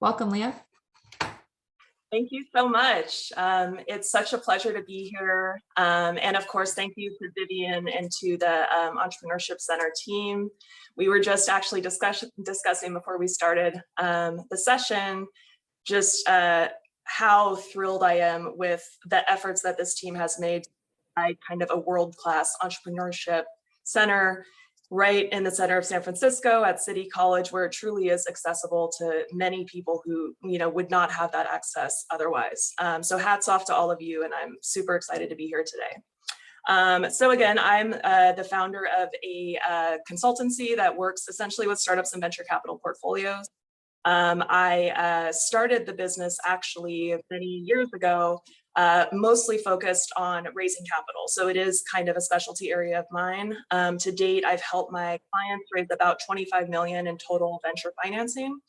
Welcome, Leah. Thank you so much. It's such a pleasure to be here. And of course, thank you to Vivian and to the Entrepreneurship Center team. We were just actually discussing before we started the session, just how thrilled I am with the efforts that this team has made. Kind of a world-class entrepreneurship center right in the center of San Francisco at City College, where it truly is accessible to many people who, would not have that access otherwise. So hats off to all of you, and I'm super excited to be here today. So again, I'm the founder of a consultancy that works essentially with startups and venture capital portfolios. I started the business actually many years ago, mostly focused on raising capital. So it is kind of a specialty area of mine. To date, I've helped my clients raise about 25 million in total venture financing,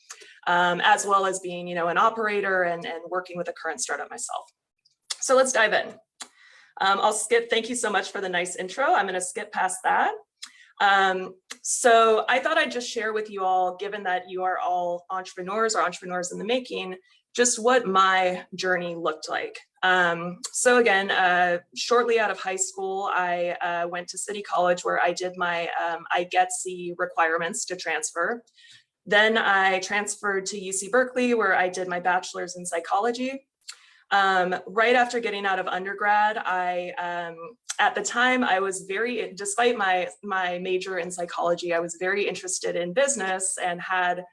as well as being, an operator and working with a current startup myself. So let's dive in. I'll skip, thank you so much for the nice intro. I'm going to skip past that. So I thought I'd just share with you all, given that you are all entrepreneurs or entrepreneurs in the making, just what my journey looked like. So again, shortly out of high school, I went to City College where I did my IGETC requirements to transfer. Then I transferred to UC Berkeley where I did my bachelor's in psychology. Right after getting out of undergrad, at the time I was despite my major in psychology, I was very interested in business and had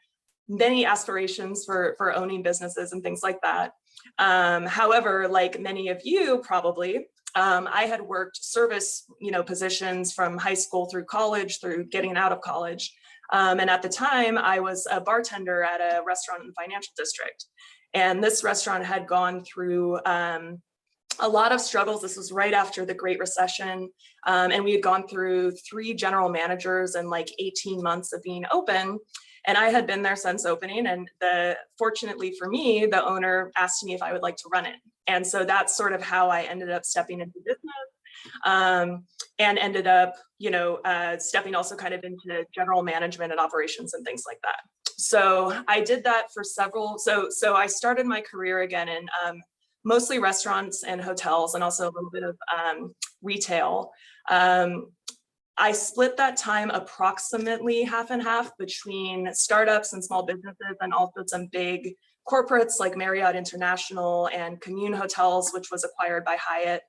many aspirations for owning businesses and things like that. However, like many of you probably, I had worked service, positions from high school through college, through getting out of college. And at the time I was a bartender at a restaurant in the financial district. And this restaurant had gone through a lot of struggles. This was right after the Great Recession. And we had gone through 3 general managers and like 18 months of being open. And I had been there since opening. And fortunately for me, the owner asked me if I would like to run it. And so that's sort of how I ended up stepping into business and ended up, stepping also kind of into general management and operations and things like that. So I did that for so I started my career again in mostly restaurants and hotels and also a little bit of retail. I split that time approximately half and half between startups and small businesses and also some big corporates like Marriott International and Commune Hotels, which was acquired by Hyatt.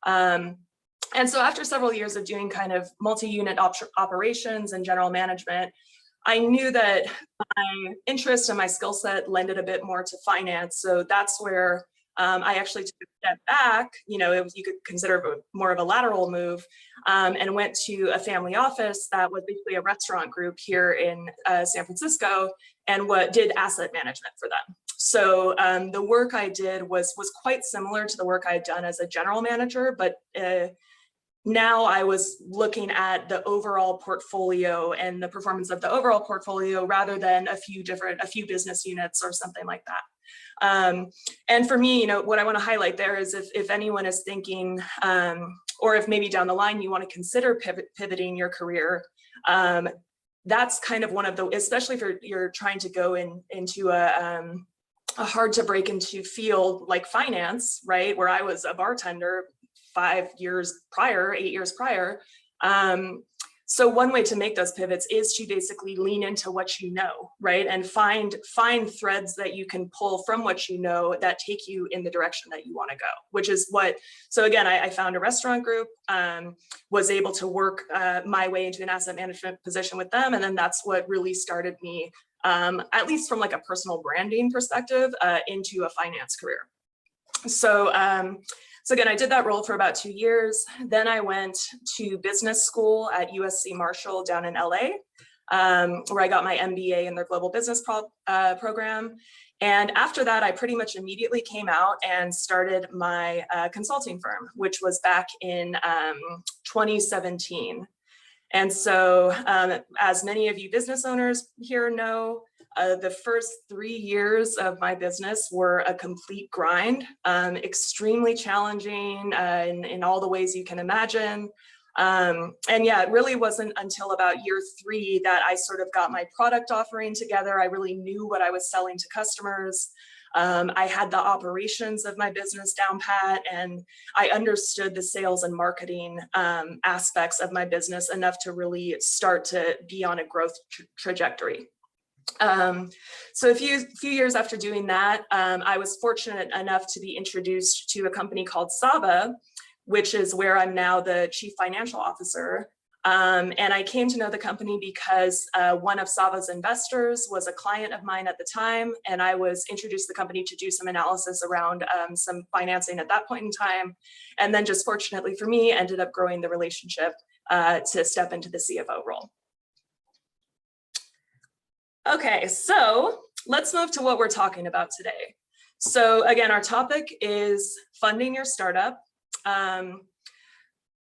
And so after several years of doing kind of multi-unit operations and general management, I knew that my interest and my skill set lended a bit more to finance. So that's where I actually took a step back, you could consider it more of a lateral move, and went to a family office that was basically a restaurant group here in San Francisco and did asset management for them. So the work I did was quite similar to the work I had done as a general manager, but now I was looking at the overall portfolio and the performance of the overall portfolio rather than a few business units or something like that. And for me, what I want to highlight there is if anyone is thinking, or if maybe down the line you want to consider pivoting your career, that's kind of one of the, especially if you're trying to go into a hard to break into field like finance, right? Where I was a bartender 8 years prior. So one way to make those pivots is to basically lean into what you know, right? And find threads that you can pull from what you know that take you in the direction that you want to go, which is so again, I found a restaurant group, was able to work my way into an asset management position with them. And then that's what really started me, at least from like a personal branding perspective, into a finance career. So again, I did that role for about 2 years. Then I went to business school at USC Marshall down in LA, where I got my MBA in their global business program. And after that, I pretty much immediately came out and started my consulting firm, which was back in 2017. And so as many of you business owners here know, the first 3 years of my business were a complete grind, extremely challenging in all the ways you can imagine. And yeah, it really wasn't until about year 3 that I sort of got my product offering together. I really knew what I was selling to customers. I had the operations of my business down pat, and I understood the sales and marketing aspects of my business enough to really start to be on a growth trajectory. So a few years after doing that, I was fortunate enough to be introduced to a company called Saba, which is where I'm now the Chief Financial Officer. And I came to know the company because one of Saba's investors was a client of mine at the time, and I was introduced to the company to do some analysis around some financing at that point in time. And then just fortunately for me, ended up growing the relationship to step into the CFO role. Okay, so let's move to what we're talking about today. So again, our topic is funding your startup.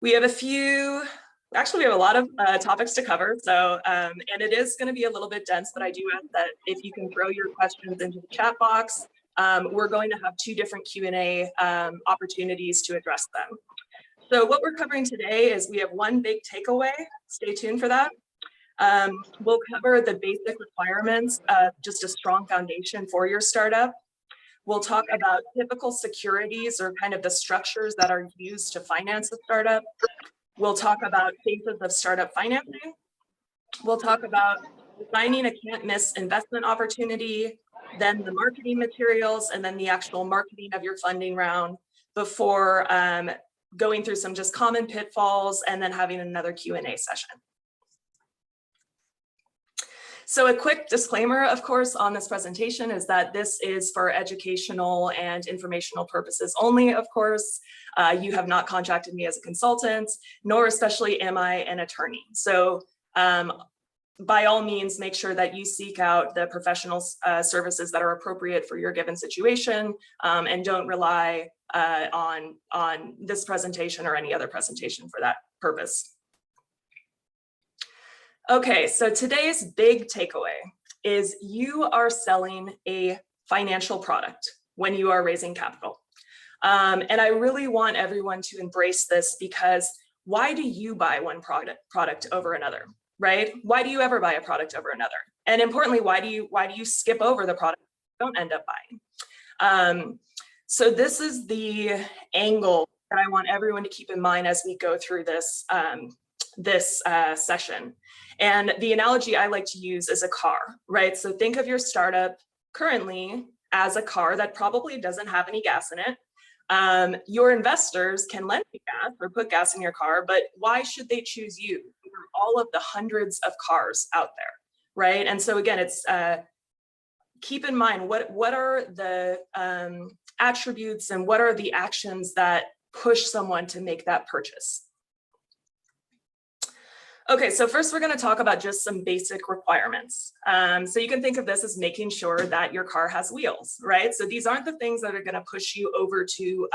We have we have a lot of topics to cover. So, and it is going to be a little bit dense, but I do ask that if you can throw your questions into the chat box, we're going to have 2 different Q&A opportunities to address them. So what we're covering today is we have 1 big takeaway. Stay tuned for that. We'll cover the basic requirements of just a strong foundation for your startup. We'll talk about typical securities or kind of the structures that are used to finance a startup. We'll talk about phases of startup financing. We'll talk about defining a can't miss investment opportunity, then the marketing materials, and then the actual marketing of your funding round before going through some just common pitfalls and then having another Q&A session. So a quick disclaimer, of course, on this presentation is that this is for educational and informational purposes only, of course. You have not contacted me as a consultant, nor especially am I an attorney. So by all means, make sure that you seek out the professional services that are appropriate for your given situation, and don't rely on this presentation or any other presentation for that purpose. Okay, so today's big takeaway is you are selling a financial product when you are raising capital. And I really want everyone to embrace this, because why do you buy one product over another, right? Why do you ever buy a product over another? And importantly, why do you skip over the product you don't end up buying? So this is the angle that I want everyone to keep in mind as we go through this session. And the analogy I like to use is a car, right? So think of your startup currently as a car that probably doesn't have any gas in it. Your investors can lend you gas or put gas in your car, but why should they choose you over all of the hundreds of cars out there, right? And so again, it's keep in mind what are the attributes and what are the actions that push someone to make that purchase. Okay, so first we're going to talk about just some basic requirements. So you can think of this as making sure that your car has wheels, right? So these aren't the things that are going to push you over to,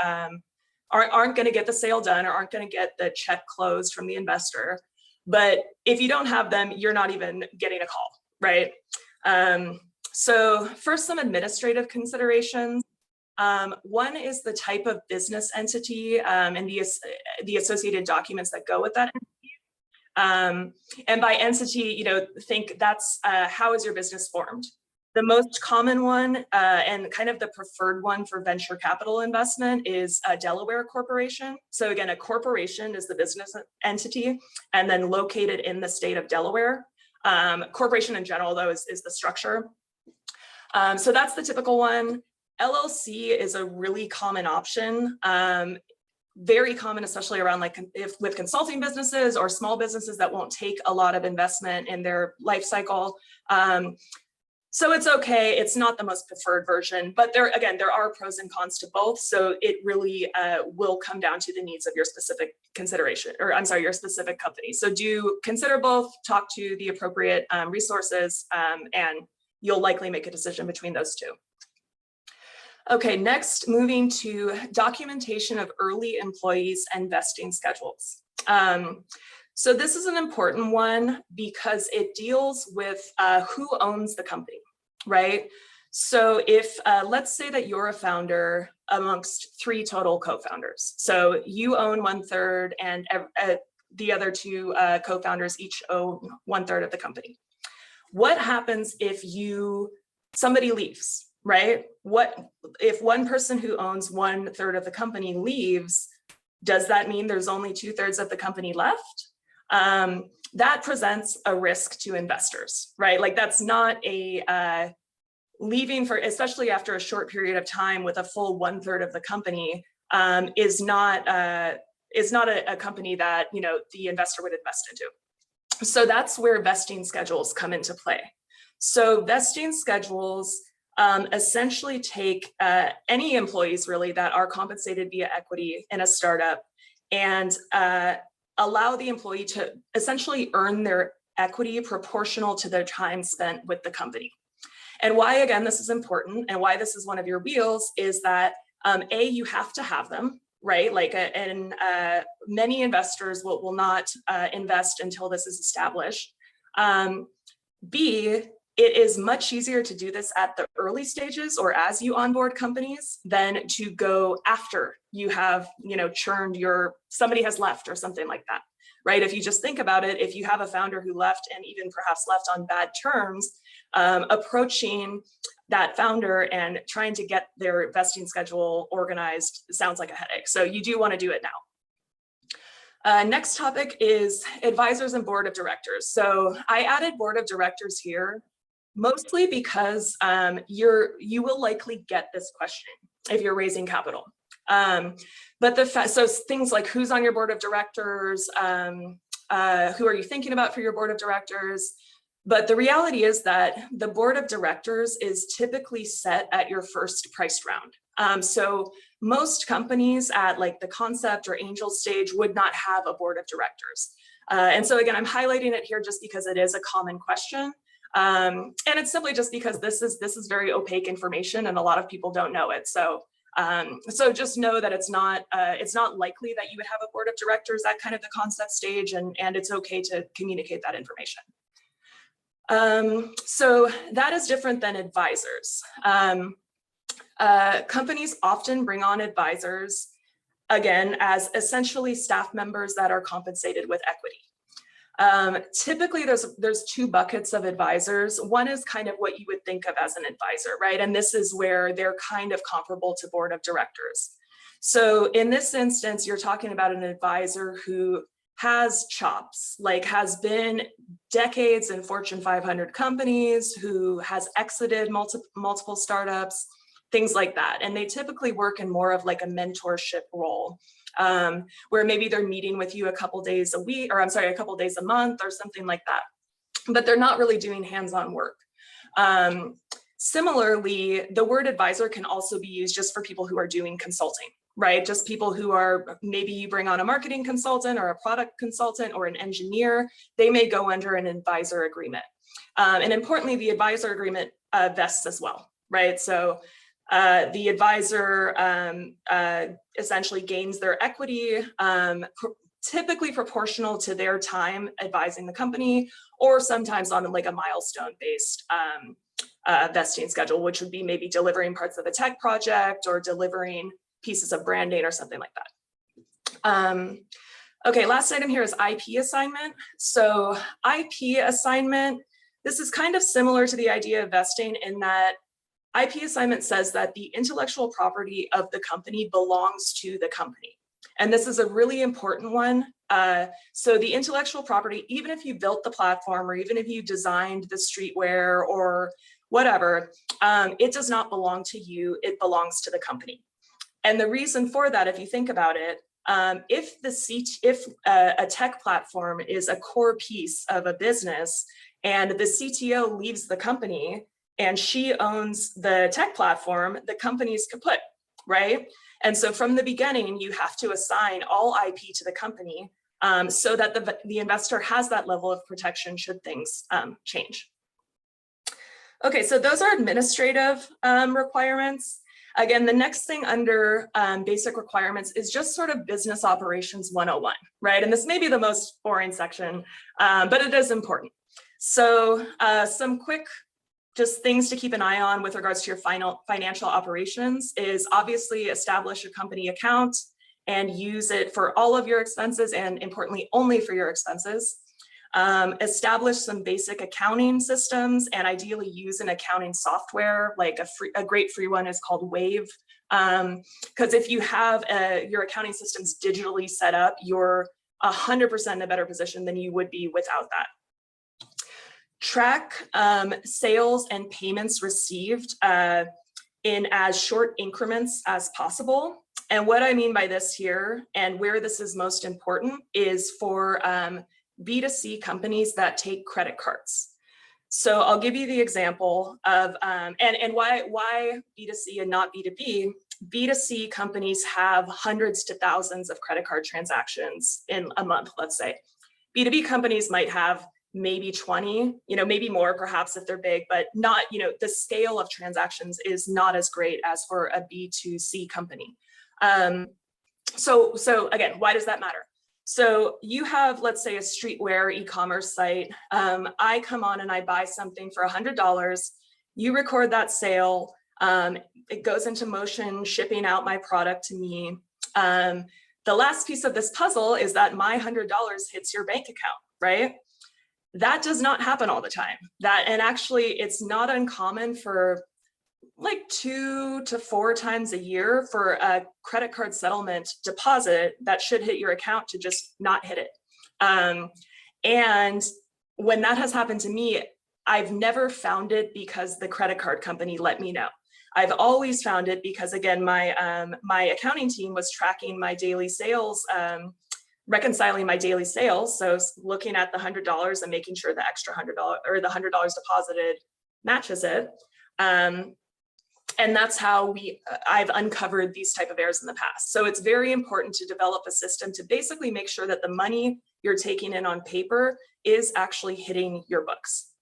aren't going to get the sale done or aren't going to get the check closed from the investor. But if you don't have them, you're not even getting a call, right? So first, some administrative considerations. One is the type of business entity and the associated documents that go with that entity. And by entity, think that's how is your business formed? The most common one and kind of the preferred one for venture capital investment is a Delaware corporation. So again, a corporation is the business entity and then located in the state of Delaware. Corporation in general, though, is the structure. So that's the typical one. LLC is a really common option. Very common, especially around with consulting businesses or small businesses that won't take a lot of investment in their life cycle. So it's okay. It's not the most preferred version, but there are pros and cons to both. So it really will come down to the needs of your specific consideration, or I'm sorry, your specific company. So do consider both, talk to the appropriate resources, and you'll likely make a decision between those two. Okay, next, moving to documentation of early employees and vesting schedules. So this is an important one because it deals with who owns the company, right? So if, let's say that you're a founder amongst 3 total co-founders. So you own 1/3 and the other two co-founders each own 1/3 of the company. What happens if somebody leaves, right? What if one person who owns 1/3 of the company leaves? Does that mean there's only 2/3 of the company left? That presents a risk to investors, right? Like that's not a leaving for, especially after a short period of time with a full 1/3 of the company, is not a company that the investor would invest into. So that's where vesting schedules come into play. So vesting schedules essentially take any employees really that are compensated via equity in a startup and allow the employee to essentially earn their equity proportional to their time spent with the company. And why, again, this is important and why this is one of your wheels is that you have to have them, right? Like, many investors will not invest until this is established. B, it is much easier to do this at the early stages or as you onboard companies than to go after you have, churned somebody has left or something like that, right? If you just think about it, if you have a founder who left and even perhaps left on bad terms, approaching that founder and trying to get their vesting schedule organized sounds like a headache. So you do want to do it now. Next topic is advisors and board of directors. So I added board of directors here mostly because you will likely get this question if you're raising capital. So things like who's on your board of directors, who are you thinking about for your board of directors? But the reality is that the board of directors is typically set at your first priced round. So most companies at like the concept or angel stage would not have a board of directors. And so again, I'm highlighting it here just because it is a common question. And it's simply just because this is very opaque information and a lot of people don't know it. So just know that it's not likely that you would have a board of directors at kind of the concept stage, and it's okay to communicate that information. So that is different than advisors. Companies often bring on advisors, again, as essentially staff members that are compensated with equity. Typically, there's two buckets of advisors. One is kind of what you would think of as an advisor, right? And this is where they're kind of comparable to board of directors. So in this instance, you're talking about an advisor who has chops, like has been decades in Fortune 500 companies, who has exited multiple startups, things like that. And they typically work in more of like a mentorship role, where maybe they're meeting with you a couple days a month or something like that, but they're not really doing hands-on work. Similarly, the word advisor can also be used just for people who are doing consulting, right? Just people who are, maybe you bring on a marketing consultant or a product consultant or an engineer, they may go under an advisor agreement. And importantly, the advisor agreement vests as well, right? So the advisor essentially gains their equity, typically proportional to their time advising the company, or sometimes on like a milestone-based vesting schedule, which would be maybe delivering parts of a tech project or delivering pieces of branding or something like that. Okay, last item here is IP assignment. So IP assignment, this is kind of similar to the idea of vesting in that IP assignment says that the intellectual property of the company belongs to the company. And this is a really important one. So the intellectual property, even if you built the platform or even if you designed the streetwear or whatever, it does not belong to you, it belongs to the company. And the reason for that, if you think about it, if a tech platform is a core piece of a business and the CTO leaves the company and she owns the tech platform, the company's kaput, right? And so from the beginning, you have to assign all IP to the company so that the investor has that level of protection should things change. Okay, so those are administrative requirements. Again, the next thing under basic requirements is just sort of business operations 101, right? And this may be the most boring section, but it is important. So some quick just things to keep an eye on with regards to your financial operations is obviously establish a company account and use it for all of your expenses and importantly, only for your expenses. Establish some basic accounting systems and ideally use an accounting software, like a great free one is called Wave. Because if you have your accounting systems digitally set up, you're 100% in a better position than you would be without that. Track sales and payments received in as short increments as possible. And what I mean by this here, and where this is most important, is for B2C companies that take credit cards. So I'll give you the example of, and why B2C and not B2B. B2C companies have hundreds to thousands of credit card transactions in a month, let's say. B2B companies might have maybe 20, maybe more perhaps if they're big, but not, the scale of transactions is not as great as for a B2C company. So again, why does that matter? So you have, let's say, a streetwear e-commerce site. I come on and I buy something for $100. You record that sale. It goes into motion, shipping out my product to me. The last piece of this puzzle is that my $100 hits your bank account, right? That does not happen all the time. And actually, it's not uncommon for like 2 to 4 times a year for a credit card settlement deposit that should hit your account to just not hit it. And when that has happened to me, I've never found it because the credit card company let me know. I've always found it because, again, my accounting team was tracking my daily sales, reconciling my daily sales. So looking at the $100 and making sure the extra $100 or the $100 deposited matches it. And that's how I've uncovered these type of errors in the past. So it's very important to develop a system to basically make sure that the money you're taking in on paper is actually hitting your books.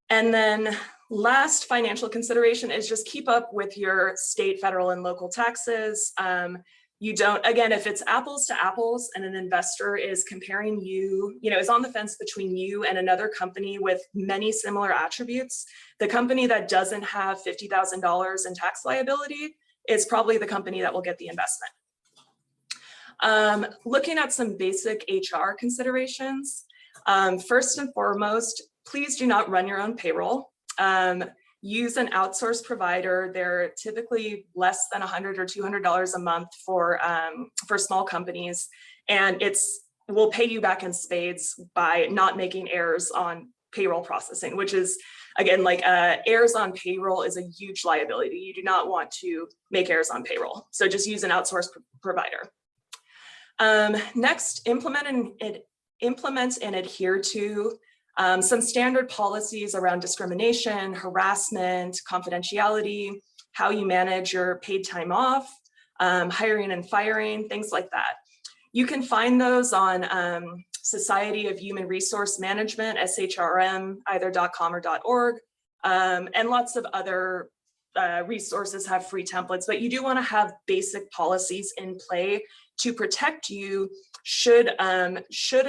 And then last financial consideration is just keep up with your state, federal, and local taxes. You don't, again, if it's apples to apples and an investor is comparing you, is on the fence between you and another company with many similar attributes, the company that doesn't have $50,000 in tax liability is probably the company that will get the investment. Looking at some basic HR considerations, first and foremost, please do not run your own payroll. Use an outsourced provider. They're typically less than $100 or $200 a month for small companies, and will pay you back in spades by not making errors on payroll processing, which is, again, like errors on payroll is a huge liability. You do not want to make errors on payroll. So just use an outsourced provider. Next, implement and adhere to some standard policies around discrimination, harassment, confidentiality, how you manage your paid time off, hiring and firing, things like that. You can find those on Society of Human Resource Management, SHRM, either .com or .org, and lots of other resources have free templates, but you do want to have basic policies in play to protect you should an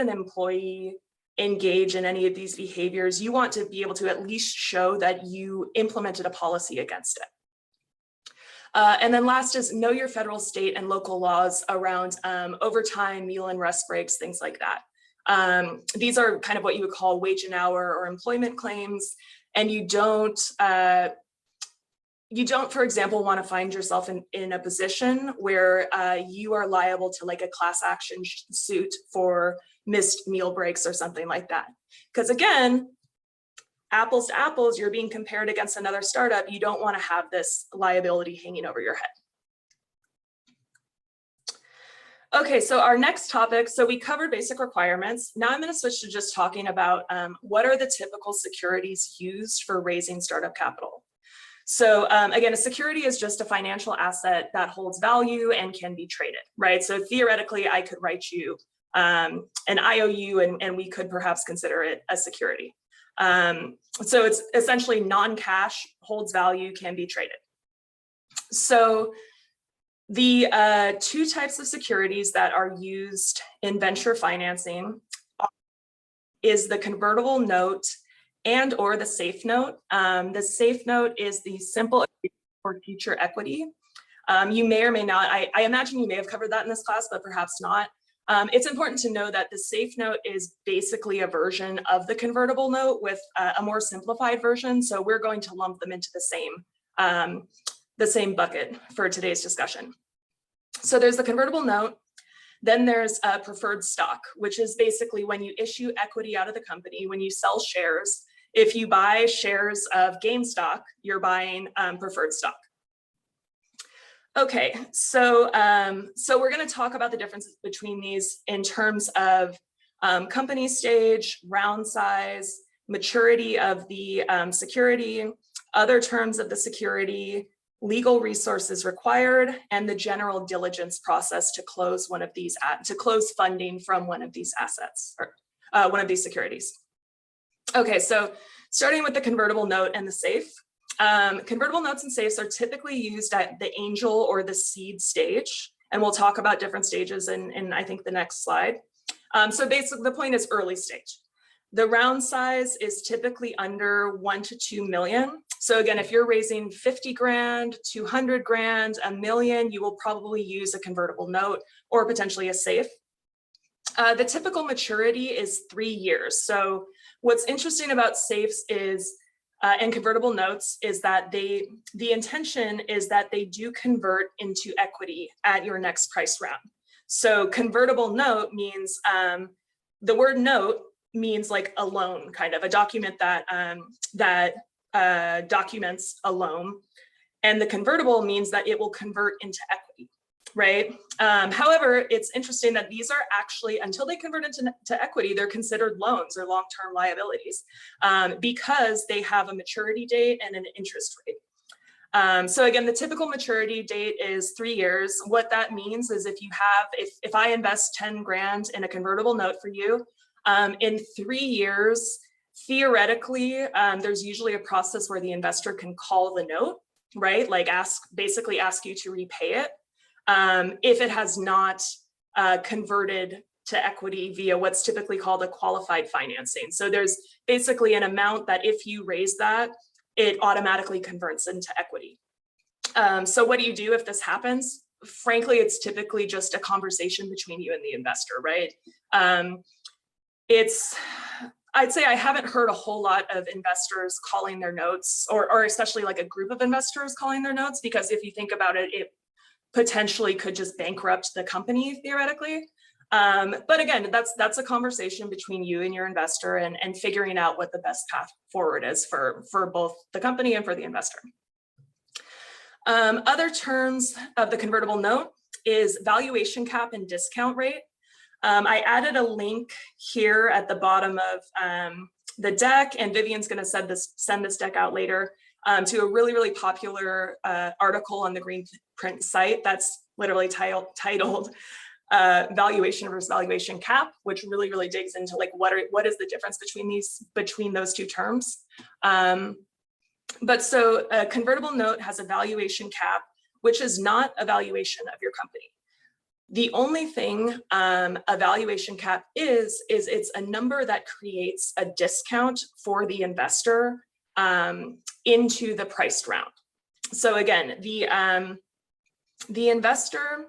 employee engage in any of these behaviors. You want to be able to at least show that you implemented a policy against it. And then last is know your federal, state, and local laws around overtime, meal and rest breaks, things like that. These are kind of what you would call wage and hour or employment claims, and you don't, for example, want to find yourself in a position where you are liable to like a class action suit for missed meal breaks or something like that. Because again, apples to apples, you're being compared against another startup. You don't want to have this liability hanging over your head. Okay, so our next topic, so we covered basic requirements. Now I'm going to switch to just talking about what are the typical securities used for raising startup capital. So again, a security is just a financial asset that holds value and can be traded, right? So theoretically, I could write you an IOU and we could perhaps consider it a security. So it's essentially non-cash, holds value, can be traded. So the 2 types of securities that are used in venture financing is the convertible note and or the safe note. The safe note is the simple for future equity. You may or may not, I imagine you may have covered that in this class, but perhaps not. It's important to know that the safe note is basically a version of the convertible note with a more simplified version. So we're going to lump them into the same bucket for today's discussion. So there's the convertible note. Then there's preferred stock, which is basically when you issue equity out of the company, when you sell shares. If you buy shares of GameStop, you're buying preferred stock. Okay, so we're going to talk about the differences between these in terms of company stage, round size, maturity of the security, other terms of the security, legal resources required, and the general diligence process to close one of these, to close funding from one of these assets or one of these securities. Okay, so starting with the convertible note and the safe. Convertible notes and safes are typically used at the angel or the seed stage, and we'll talk about different stages in I think the next slide. So basically the point is early stage. The round size is typically under 1 to 2 million. So again, if you're raising 50 grand, 200 grand, $1 million, you will probably use a convertible note or potentially a safe. The typical maturity is 3 years. So what's interesting about safes is and convertible notes is that the intention is that they do convert into equity at your next price round. So convertible note means, the word note means like a loan, kind of a document that, documents a loan. And the convertible means that it will convert into equity, right? However, it's interesting that these are actually, until they convert into equity, they're considered loans or long-term liabilities because they have a maturity date and an interest rate. So again, the typical maturity date is 3 years. What that means is if I invest 10 grand in a convertible note for you, in 3 years, theoretically, there's usually a process where the investor can call the note, right? Like basically ask you to repay it. If it has not converted to equity via what's typically called a qualified financing. So there's basically an amount that if you raise that, it automatically converts into equity. So what do you do if this happens? Frankly, it's typically just a conversation between you and the investor, right? I'd say I haven't heard a whole lot of investors calling their notes, or especially like a group of investors calling their notes, because if you think about it, it potentially could just bankrupt the company theoretically. But again, that's a conversation between you and your investor and figuring out what the best path forward is for both the company and for the investor. Other terms of the convertible note is valuation cap and discount rate. I added a link here at the bottom of the deck, and Vivian's going to send this deck out later to a really, really popular article on the Green Print site that's literally titled Valuation versus Valuation Cap, which really, really digs into like what is the difference between those two terms. But so a convertible note has a valuation cap, which is not a valuation of your company. The only thing a valuation cap is it's a number that creates a discount for the investor into the priced round. So again, the investor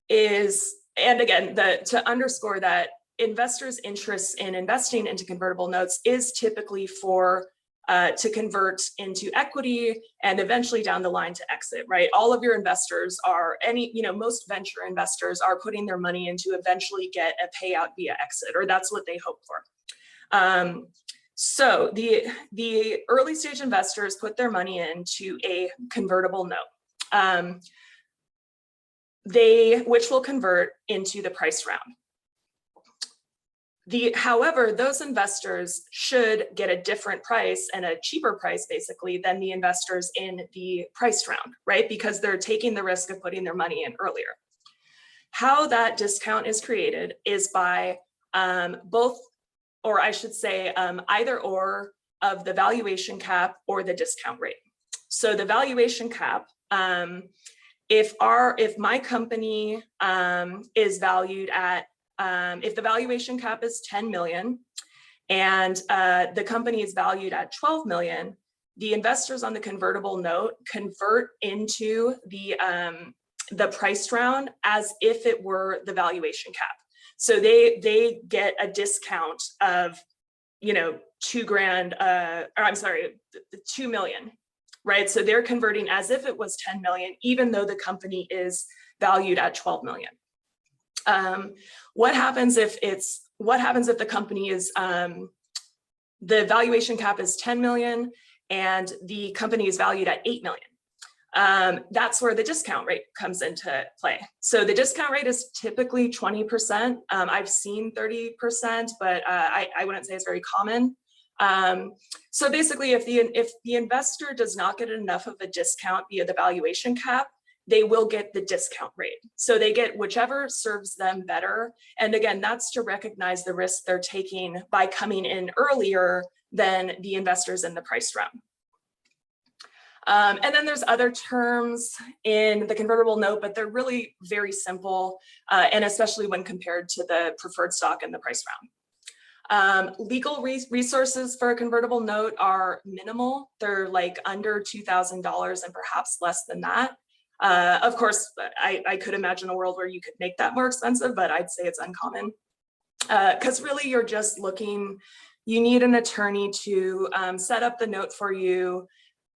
is, and again, to underscore that, investors' interest in investing into convertible notes is typically to convert into equity and eventually down the line to exit, right? All of your investors are, most venture investors are putting their money in to eventually get a payout via exit, or that's what they hope for. So the early stage investors put their money into a convertible note, which will convert into the price round. However, those investors should get a different price and a cheaper price basically than the investors in the priced round, right? Because they're taking the risk of putting their money in earlier. How that discount is created is by both, or I should say either or of the valuation cap or the discount rate. So the valuation cap, if my company is valued at, if the valuation cap is 10 million and the company is valued at 12 million, the investors on the convertible note convert into the priced round as if it were the valuation cap. So they get a discount of, you know, $2 million, right? So they're converting as if it was 10 million, even though the company is valued at 12 million. What happens if the company is, the valuation cap is 10 million and the company is valued at 8 million? That's where the discount rate comes into play. So the discount rate is typically 20%. I've seen 30%, but I wouldn't say it's very common. So basically, if the investor does not get enough of a discount via the valuation cap, they will get the discount rate. So they get whichever serves them better. And again, that's to recognize the risk they're taking by coming in earlier than the investors in the price round. And then there's other terms in the convertible note, but they're really very simple, and especially when compared to the preferred stock in the price round. Legal resources for a convertible note are minimal. They're like under $2,000 and perhaps less than that. Of course, I could imagine a world where you could make that more expensive, but I'd say it's uncommon. Because really you're just looking, you need an attorney to set up the note for you.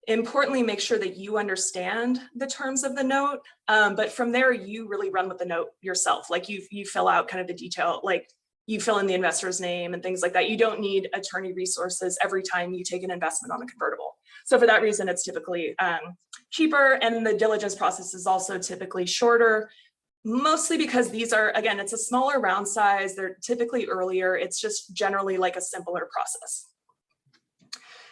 Importantly, make sure that you understand the terms of the note, but from there you really run with the note yourself. Like you fill out kind of the detail, like you fill in the investor's name and things like that. You don't need attorney resources every time you take an investment on a convertible. So for that reason, it's typically cheaper, and the diligence process is also typically shorter, mostly because these are, again, it's a smaller round size. They're typically earlier. It's just generally like a simpler process.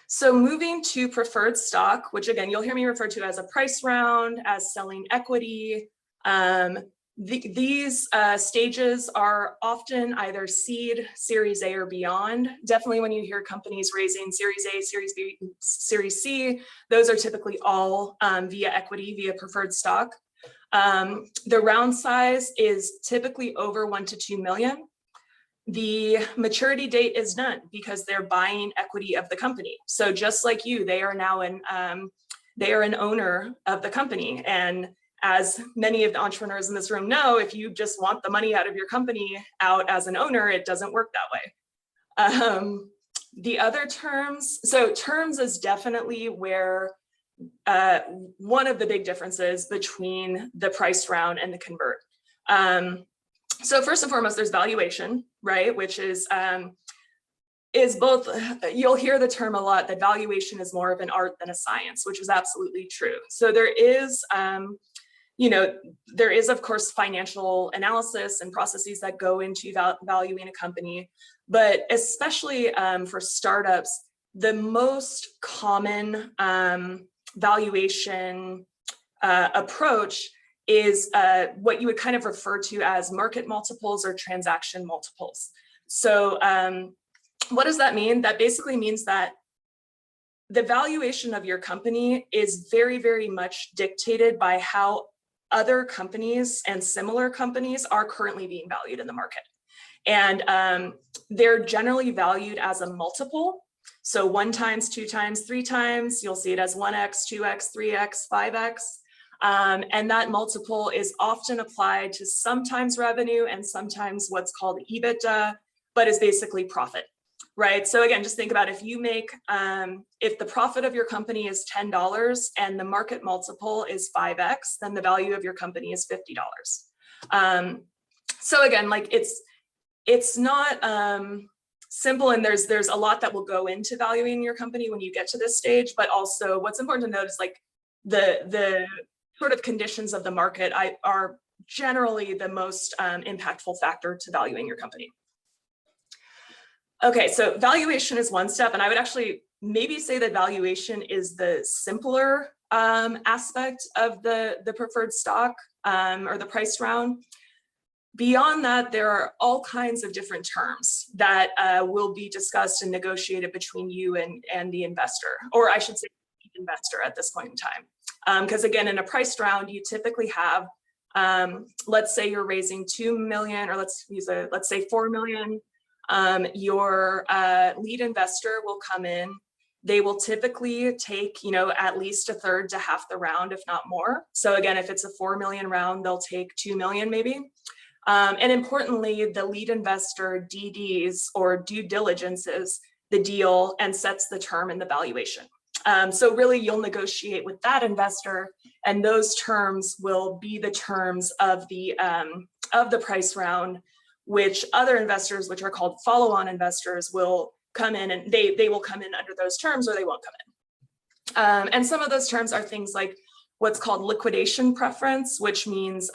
So moving to preferred stock, which again, you'll hear me refer to as a price round, as selling equity. These stages are often either seed, Series A, or beyond. Definitely when you hear companies raising Series A, Series B, Series C, those are typically all via equity, via preferred stock. The round size is typically over 1 to 2 million. The maturity date is none because they're buying equity of the company. So just like you, they are now they are an owner of the company. And as many of the entrepreneurs in this room know, if you just want the money out of your company out as an owner, it doesn't work that way. The other terms, so terms is definitely where one of the big differences between the price round and the convert. So first and foremost, there's valuation, right? Which is both, you'll hear the term a lot, that valuation is more of an art than a science, which is absolutely true. So there is, there is of course financial analysis and processes that go into valuing a company, but especially for startups, the most common valuation approach is what you would kind of refer to as market multiples or transaction multiples. So what does that mean? That basically means that the valuation of your company is very, very much dictated by how other companies and similar companies are currently being valued in the market. And they're generally valued as a multiple. So 1 times, 2 times, 3 times, you'll see it as 1x, 2x, 3x, 5x. And that multiple is often applied to sometimes revenue and sometimes what's called EBITDA, but is basically profit, right? So again, just think about if you make, if the profit of your company is $10 and the market multiple is 5x, then the value of your company is $50. So again, like it's not simple, and there's a lot that will go into valuing your company when you get to this stage, but also what's important to note is like the sort of conditions of the market are generally the most impactful factor to valuing your company. Okay, so valuation is one step, and I would actually maybe say that valuation is the simpler aspect of the preferred stock or the price round. Beyond that, there are all kinds of different terms that will be discussed and negotiated between you and the investor, or I should say investor at this point in time. Because again, in a priced round, you typically have, let's say you're raising 2 million, or let's say 4 million. Your lead investor will come in they will typically take, at least a third to half the round, if not more. So again, if it's a 4 million round, they'll take 2 million maybe. And importantly, the lead investor DDs or due diligences the deal and sets the term and the valuation. So really you'll negotiate with that investor, and those terms will be the terms of the price round, which other investors, which are called follow-on investors, will come in, and they will come in under those terms, or they won't come in. And some of those terms are things like what's called liquidation preference, which means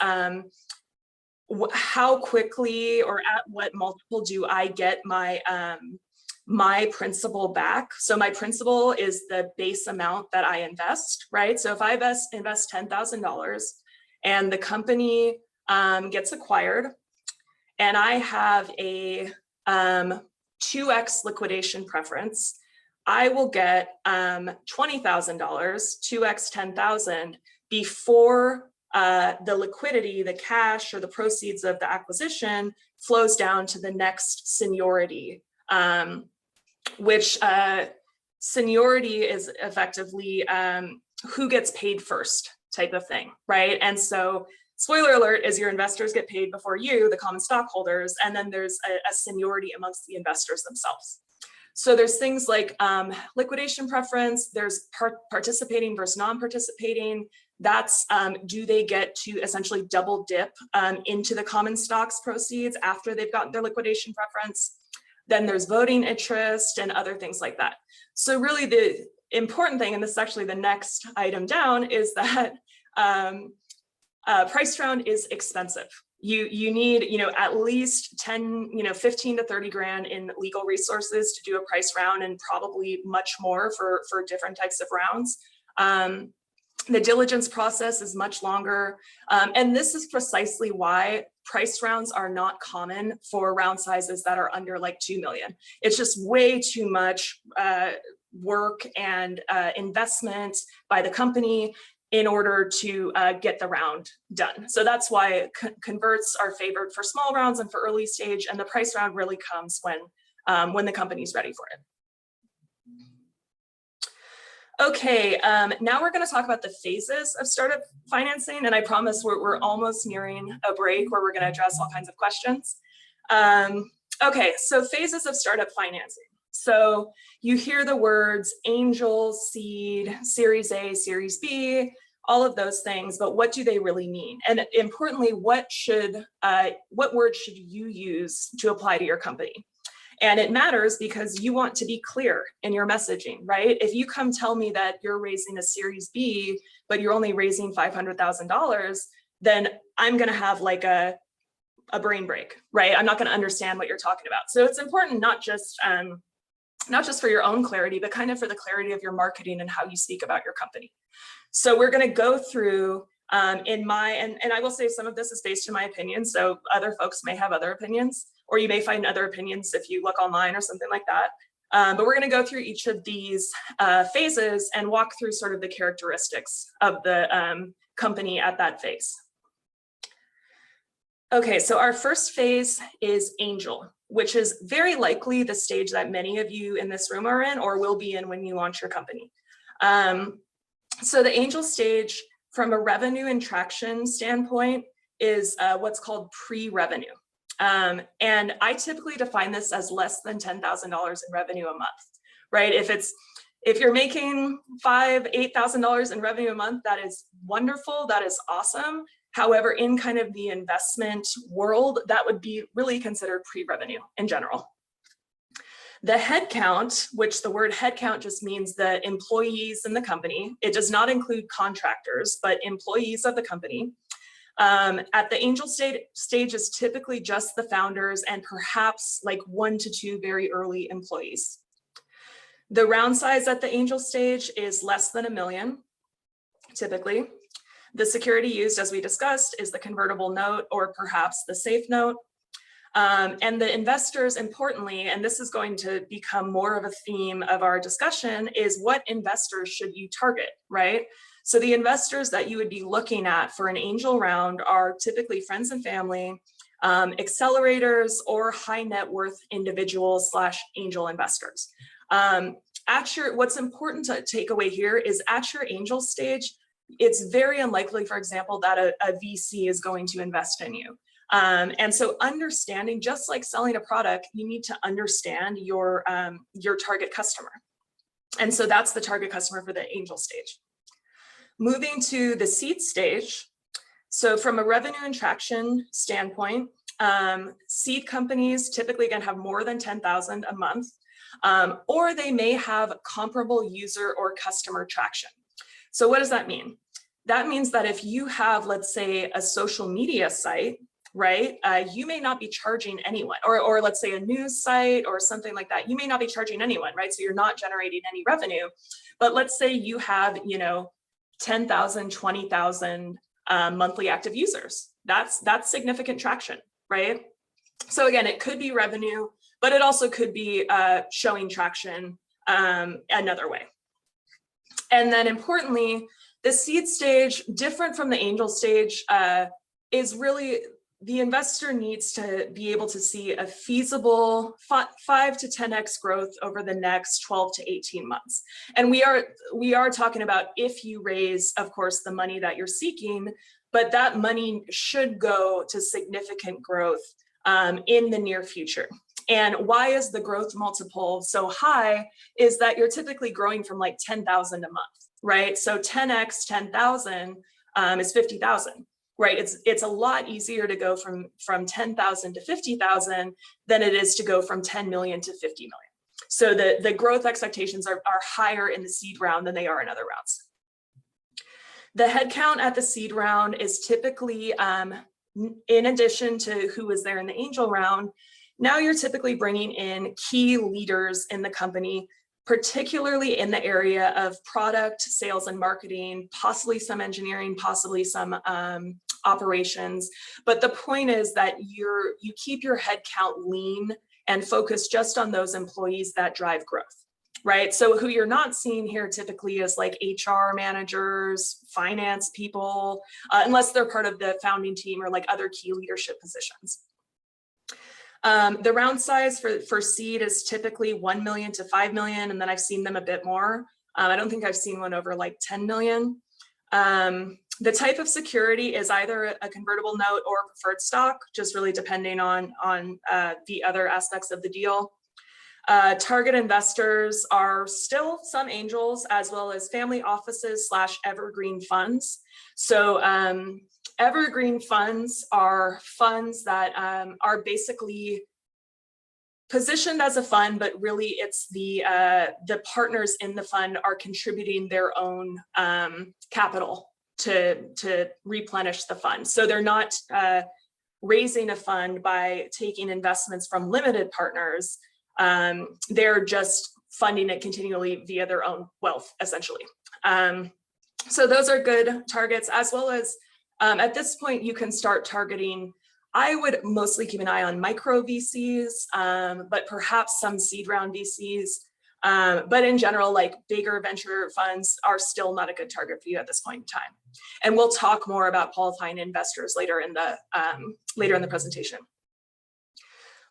how quickly or at what multiple do I get my principal back. So my principal is the base amount that I invest, right? So if I invest $10,000 and the company gets acquired, and I have a 2x liquidation preference, I will get $20,000, 2x 10,000 before the liquidity, the cash or the proceeds of the acquisition flows down to the next seniority, which seniority is effectively who gets paid first type of thing, right? And so spoiler alert is your investors get paid before you, the common stockholders, and then there's a seniority amongst the investors themselves. So there's things like liquidation preference, there's participating versus non-participating. That's do they get to essentially double dip into the common stocks proceeds after they've gotten their liquidation preference. Then there's voting interest and other things like that. So really the important thing, and this is actually the next item down, is that price round is expensive. You need, at least 10, 15 to 30 grand in legal resources to do a price round, and probably much more for different types of rounds. The diligence process is much longer. And this is precisely why price rounds are not common for round sizes that are under like 2 million. It's just way too much work and investment by the company in order to get the round done. So that's why converts are favored for small rounds and for early stage, and the price round really comes when the company's ready for it. Okay, now we're going to talk about the phases of startup financing, and I promise we're almost nearing a break where we're going to address all kinds of questions. Okay, so phases of startup financing. So you hear the words angel, seed, Series A, Series B, all of those things, but what do they really mean? And importantly, what words should you use to apply to your company? And it matters because you want to be clear in your messaging, right? If you come tell me that you're raising a Series B, but you're only raising $500,000, then I'm going to have like a brain break, right? I'm not going to understand what you're talking about. So it's important not just for your own clarity, but kind of for the clarity of your marketing and how you speak about your company. So we're going to go through and I will say some of this is based in my opinion. So other folks may have other opinions, or you may find other opinions if you look online or something like that. But we're going to go through each of these phases and walk through sort of the characteristics of the company at that phase. Okay, so our first phase is angel, which is very likely the stage that many of you in this room are in or will be in when you launch your company. So the angel stage, from a revenue and traction standpoint, is what's called pre-revenue. And I typically define this as less than $10,000 in revenue a month, right? If you're making $5,000, $8,000 in revenue a month, that is wonderful, that is awesome. However, in kind of the investment world, that would be really considered pre-revenue in general. The headcount, which the word headcount just means the employees in the company. It does not include contractors, but employees of the company. At the angel stage is typically just the founders and perhaps like 1 to 2 very early employees. The round size at the angel stage is less than $1 million, typically. The security used, as we discussed, is the convertible note or perhaps the safe note. And the investors, importantly, and this is going to become more of a theme of our discussion, is what investors should you target, right? So the investors that you would be looking at for an angel round are typically friends and family, accelerators, or high net worth individuals / angel investors. what's important to take away here is at your angel stage, it's very unlikely, for example, that a VC is going to invest in you. And so understanding, just like selling a product, you need to understand your target customer. And so that's the target customer for the angel stage. Moving to the seed stage. So from a revenue and traction standpoint, seed companies typically again have more than 10,000 a month, or they may have comparable user or customer traction. So what does that mean? That means that if you have, let's say, a social media site, right, you may not be charging anyone, or let's say a news site or something like that, you may not be charging anyone, right? So you're not generating any revenue. But let's say you have, 10,000, 20,000 monthly active users. That's significant traction, right? So again, it could be revenue, but it also could be showing traction another way. And then importantly, the seed stage, different from the angel stage, is really the investor needs to be able to see a feasible 5 to 10x growth over the next 12 to 18 months. And we are talking about if you raise, of course, the money that you're seeking, but that money should go to significant growth in the near future. And why is the growth multiple so high is that you're typically growing from like 10,000 a month, right? So 10x 10,000 is 50,000. Right, it's a lot easier to go from 10,000 to 50,000 than it is to go from 10 million to 50 million. So the growth expectations are higher in the seed round than they are in other rounds. The headcount at the seed round is typically, in addition to who is there in the angel round, now you're typically bringing in key leaders in the company, particularly in the area of product, sales and marketing, possibly some engineering, possibly some operations. But the point is that you keep your headcount lean and focus just on those employees that drive growth, right? So who you're not seeing here typically is like HR managers, finance people, unless they're part of the founding team or like other key leadership positions. The round size for seed is typically 1 million to 5 million, and then I've seen them a bit more. I don't think I've seen one over like 10 million. The type of security is either a convertible note or preferred stock, just really depending on the other aspects of the deal. Target investors are still some angels, as well as family offices / evergreen funds. So evergreen funds are funds that are basically positioned as a fund, but really it's the partners in the fund are contributing their own capital to replenish the fund. So they're not raising a fund by taking investments from limited partners. They're just funding it continually via their own wealth, essentially. So those are good targets, as well as at this point, you can start targeting. I would mostly keep an eye on micro VCs, but perhaps some seed round VCs. But in general, like bigger venture funds are still not a good target for you at this point in time. And we'll talk more about qualifying investors later in the presentation.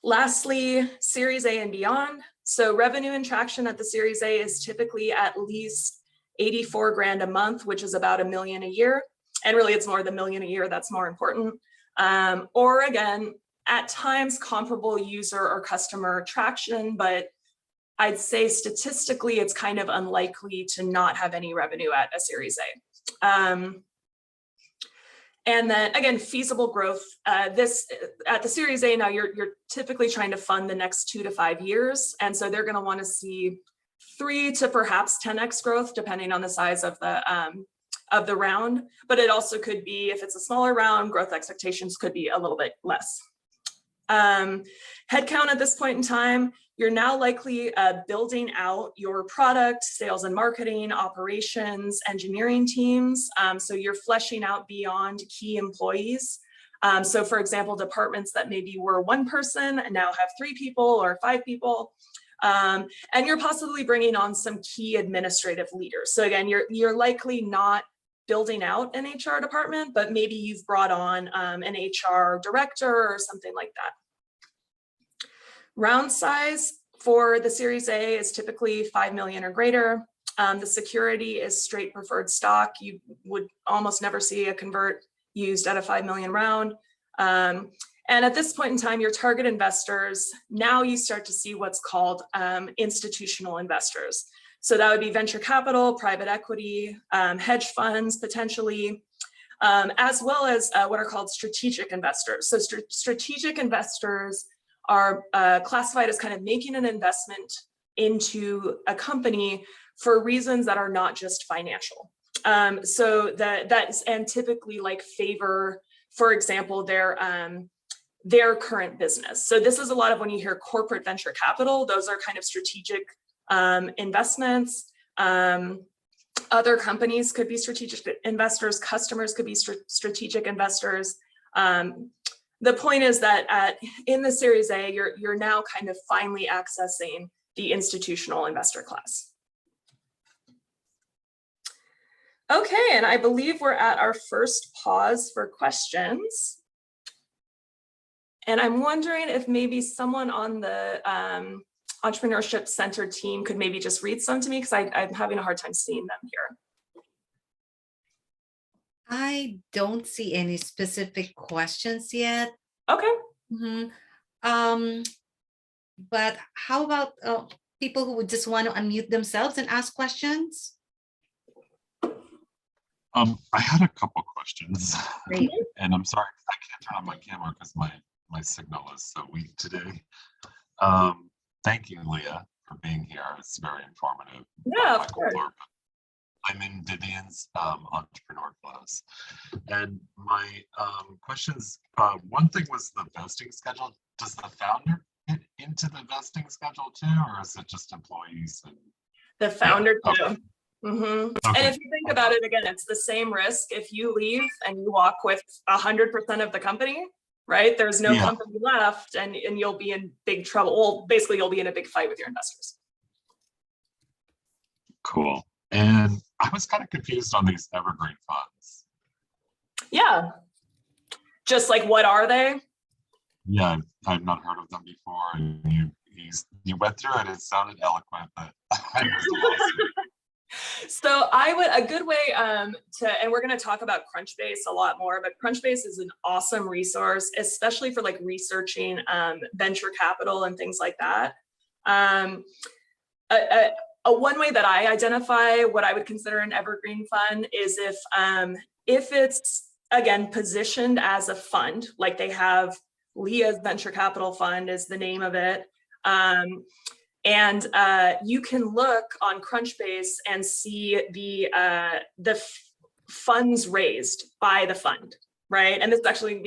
Lastly, Series A and beyond. So revenue and traction at the Series A is typically at least 84 grand a month, which is about $1 million a year. And really it's more than $1 million a year that's more important. Or again, at times comparable user or customer traction, but I'd say statistically it's kind of unlikely to not have any revenue at a Series A. And then again, feasible growth. This at the Series A now, you're typically trying to fund the next 2 to 5 years, and so they're going to want to see 3 to perhaps 10x growth, depending on the size of the round. But it also could be, if it's a smaller round, growth expectations could be a little bit less. Headcount at this point in time, you're now likely building out your product, sales and marketing, operations, engineering teams. So you're fleshing out beyond key employees. So for example, departments that maybe were 1 person and now have 3 people or 5 people. And you're possibly bringing on some key administrative leaders. So again, you're likely not building out an HR department, but maybe you've brought on an HR director or something like that. Round size for the Series A is typically 5 million or greater. The security is straight preferred stock. You would almost never see a convert used at a 5 million round. And at this point in time, your target investors, now you start to see what's called institutional investors. So that would be venture capital, private equity, hedge funds, potentially, as well as what are called strategic investors. So strategic investors are classified as kind of making an investment into a company for reasons that are not just financial. So that's, and typically like favor, for example, their current business. So this is a lot of when you hear corporate venture capital, those are kind of strategic investments. Other companies could be strategic investors, customers could be strategic investors. The point is that in the Series A, you're now kind of finally accessing the institutional investor class. Okay, and I believe we're at our first pause for questions. And I'm wondering if maybe someone on the Entrepreneurship Center team could maybe just read some to me, because I'm having a hard time seeing them here. I don't see any specific questions yet. Okay. But how about people who would just want to unmute themselves and ask questions? I had a couple questions. Great. And I'm sorry, I can't turn on my camera because my signal is so weak today. Thank you, Leah, for being here. It's very informative. Yeah, of course. I'm in Vivian's entrepreneur class. And my questions, one thing was the vesting schedule. Does the founder get into the vesting schedule too, or is it just employees? The founder too. Okay. Okay. Okay. And if you think about it again, it's the same risk if you leave and you walk with 100% of the company, right? There's no company left, and you'll be in big trouble. Well, basically, you'll be in a big fight with your investors. Cool. And I was kind of confused on these Evergreen Funds. Yeah. Just like, what are they? Yeah, I've not heard of them before. And you went through it. It sounded eloquent, but I was lost. So a good way and we're going to talk about Crunchbase a lot more, but Crunchbase is an awesome resource, especially for like researching venture capital and things like that. One way that I identify what I would consider an evergreen fund is if it's, again, positioned as a fund, like they have Leah's venture capital fund is the name of it. And you can look on Crunchbase and see the funds raised by the fund, right? And this is actually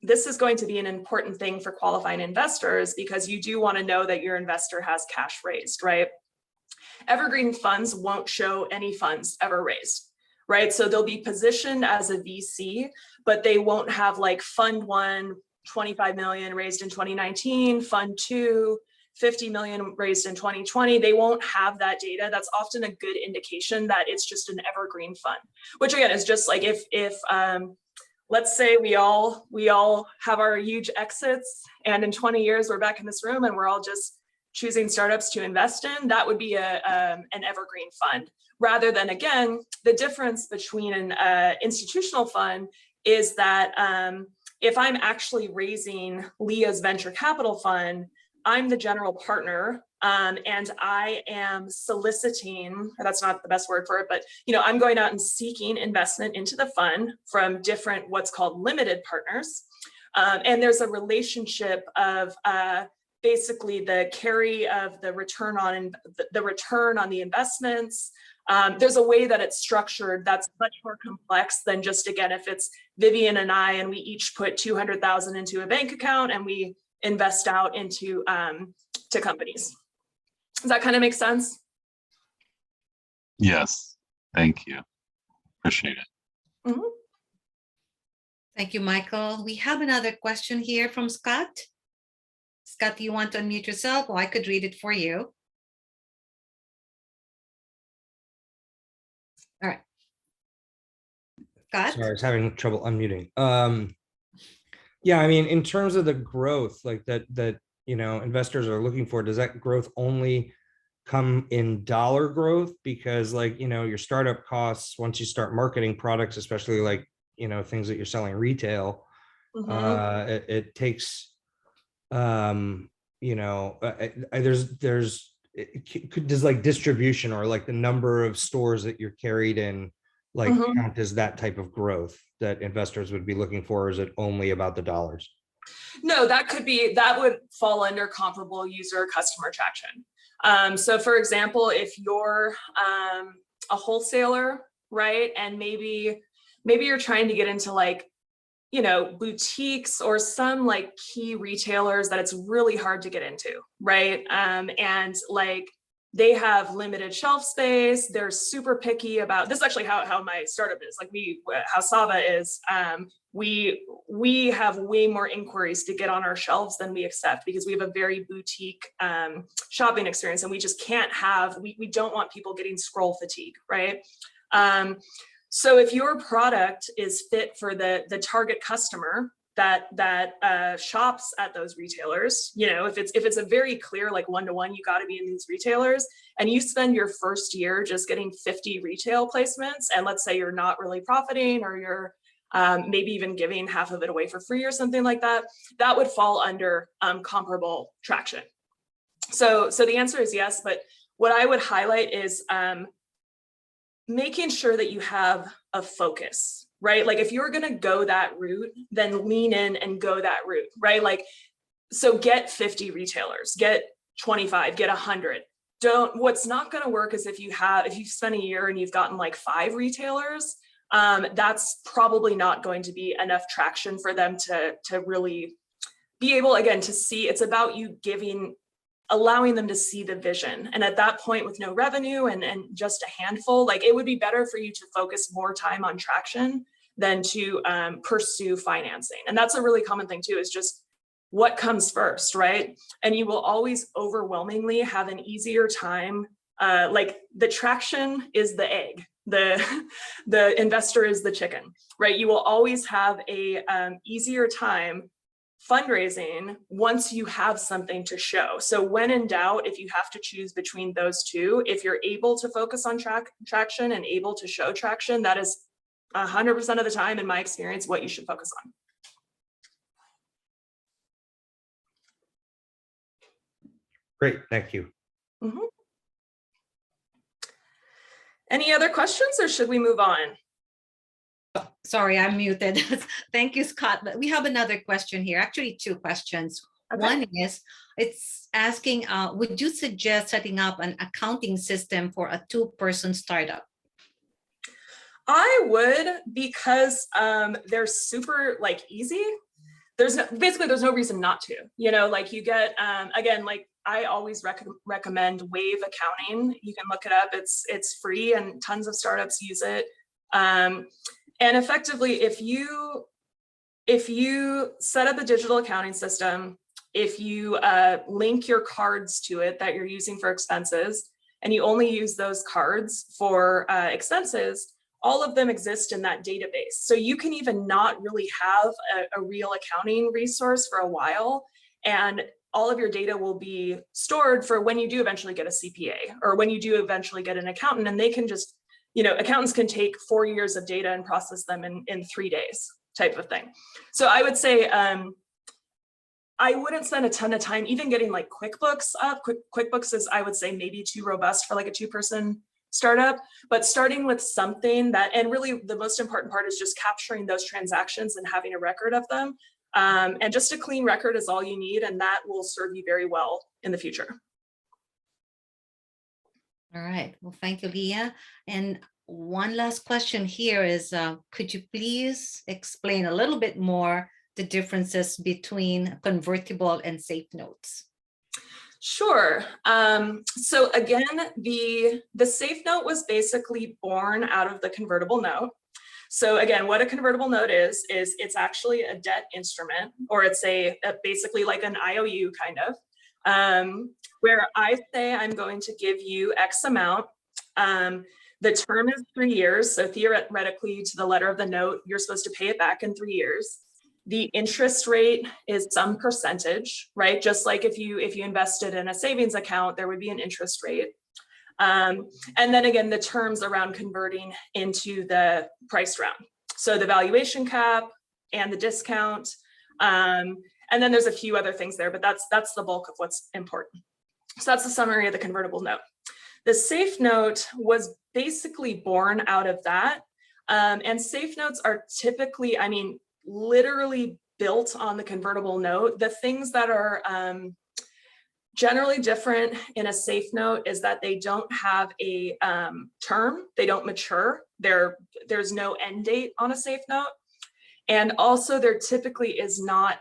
this is going to be an important thing for qualifying investors, because you do want to know that your investor has cash raised, right? Evergreen funds won't show any funds ever raised, right? So they'll be positioned as a VC, but they won't have like Fund 1, 25 million raised in 2019, Fund 2, 50 million raised in 2020. They won't have that data. That's often a good indication that it's just an evergreen fund, which again is just like if let's say we all have our huge exits, and in 20 years we're back in this room and we're all just choosing startups to invest in, that would be an evergreen fund. Rather than, again, the difference between an institutional fund is that if I'm actually raising Leah's venture capital fund, I'm the general partner, and I am soliciting, that's not the best word for it, but I'm going out and seeking investment into the fund from different what's called limited partners. And there's a relationship of basically the carry of the return on the investments. There's a way that it's structured that's much more complex than just, again, if it's Vivian and I, and we each put 200,000 into a bank account and we invest out into to companies. Does that kind of make sense? Yes, thank you. Appreciate it. Mm-hmm. Thank you, Michael. We have another question here from Scott. Scott, do you want to unmute yourself? Or I could read it for you. All right. Scott? Sorry, I was having trouble unmuting. Yeah, I mean, in terms of the growth, like that investors are looking for, does that growth only come in dollar growth? Because your startup costs, once you start marketing products, especially things that you're selling retail, it takes, does distribution or the number of stores that you're carried in count as that type of growth that investors would be looking for? Or is it only about the dollars? No, that would fall under comparable user customer traction. So for example, if you're a wholesaler, right, and maybe you're trying to get into boutiques or some key retailers that it's really hard to get into, right? And they have limited shelf space. They're super picky about this. Is actually how my startup is. How Sava is. We have way more inquiries to get on our shelves than we accept, because we have a very boutique shopping experience, and we just can't have. We don't want people getting scroll fatigue, right? So if your product is fit for the target customer that shops at those retailers, if it's a very clear one-to-one, you got to be in these retailers, and you spend your first year just getting 50 retail placements, and let's say you're not really profiting, or you're maybe even giving half of it away for free or something like that, that would fall under comparable traction. So the answer is yes, but what I would highlight is making sure that you have a focus, right? If you're going to go that route, then lean in and go that route, right? So get 50 retailers, get 25, get 100. What's not going to work is if you spend a year and you've gotten 5 retailers, that's probably not going to be enough traction for them to really be able, again, to see. It's about you allowing them to see the vision. And at that point, with no revenue and just a handful, it would be better for you to focus more time on traction than to pursue financing. And that's a really common thing too, is just what comes first, right? And you will always overwhelmingly have an easier time. The traction is the egg, the investor is the chicken, right? You will always have a easier time fundraising once you have something to show. So when in doubt, if you have to choose between those two, if you're able to focus on traction and able to show traction, that is 100% of the time, in my experience, what you should focus on. Great, thank you. Any other questions, or should we move on? Sorry, I'm muted. Thank you, Scott. But we have another question here, actually 2 questions. Okay. One is, it's asking, would you suggest setting up an accounting system for a 2-person startup? I would, because they're super easy. There's no reason not to, you get, again, I always recommend Wave Accounting. You can look it up. It's free and tons of startups use it. And effectively, if you set up a digital accounting system, if you link your cards to it that you're using for expenses, and you only use those cards for expenses, all of them exist in that database. So you can even not really have a real accounting resource for a while, and all of your data will be stored for when you do eventually get a CPA, or when you do eventually get an accountant, and they can just, accountants can take 4 years of data and process them in 3 days type of thing. So I would say, I wouldn't spend a ton of time even getting QuickBooks up. QuickBooks is, I would say, maybe too robust for a 2-person startup, but starting with something that, and really the most important part is just capturing those transactions and having a record of them. And just a clean record is all you need, and that will serve you very well in the future. All right. Well, thank you, Leah. And one last question here is, could you please explain a little bit more the differences between convertible and safe notes? Sure. So again, the safe note was basically born out of the convertible note. So again, what a convertible note is it's actually a debt instrument, or it's basically like an IOU kind of, where I say I'm going to give you X amount. The term is 3 years. So theoretically, to the letter of the note, you're supposed to pay it back in 3 years. The interest rate is some percentage, right? Just like if you invested in a savings account, there would be an interest rate. And then again, the terms around converting into the price round. So the valuation cap and the discount. And then there's a few other things there, but that's the bulk of what's important. So that's the summary of the convertible note. The safe note was basically born out of that. And safe notes are typically, I mean, literally built on the convertible note. The things that are generally different in a safe note is that they don't have a term, they don't mature. There's no end date on a safe note. And also there typically is not,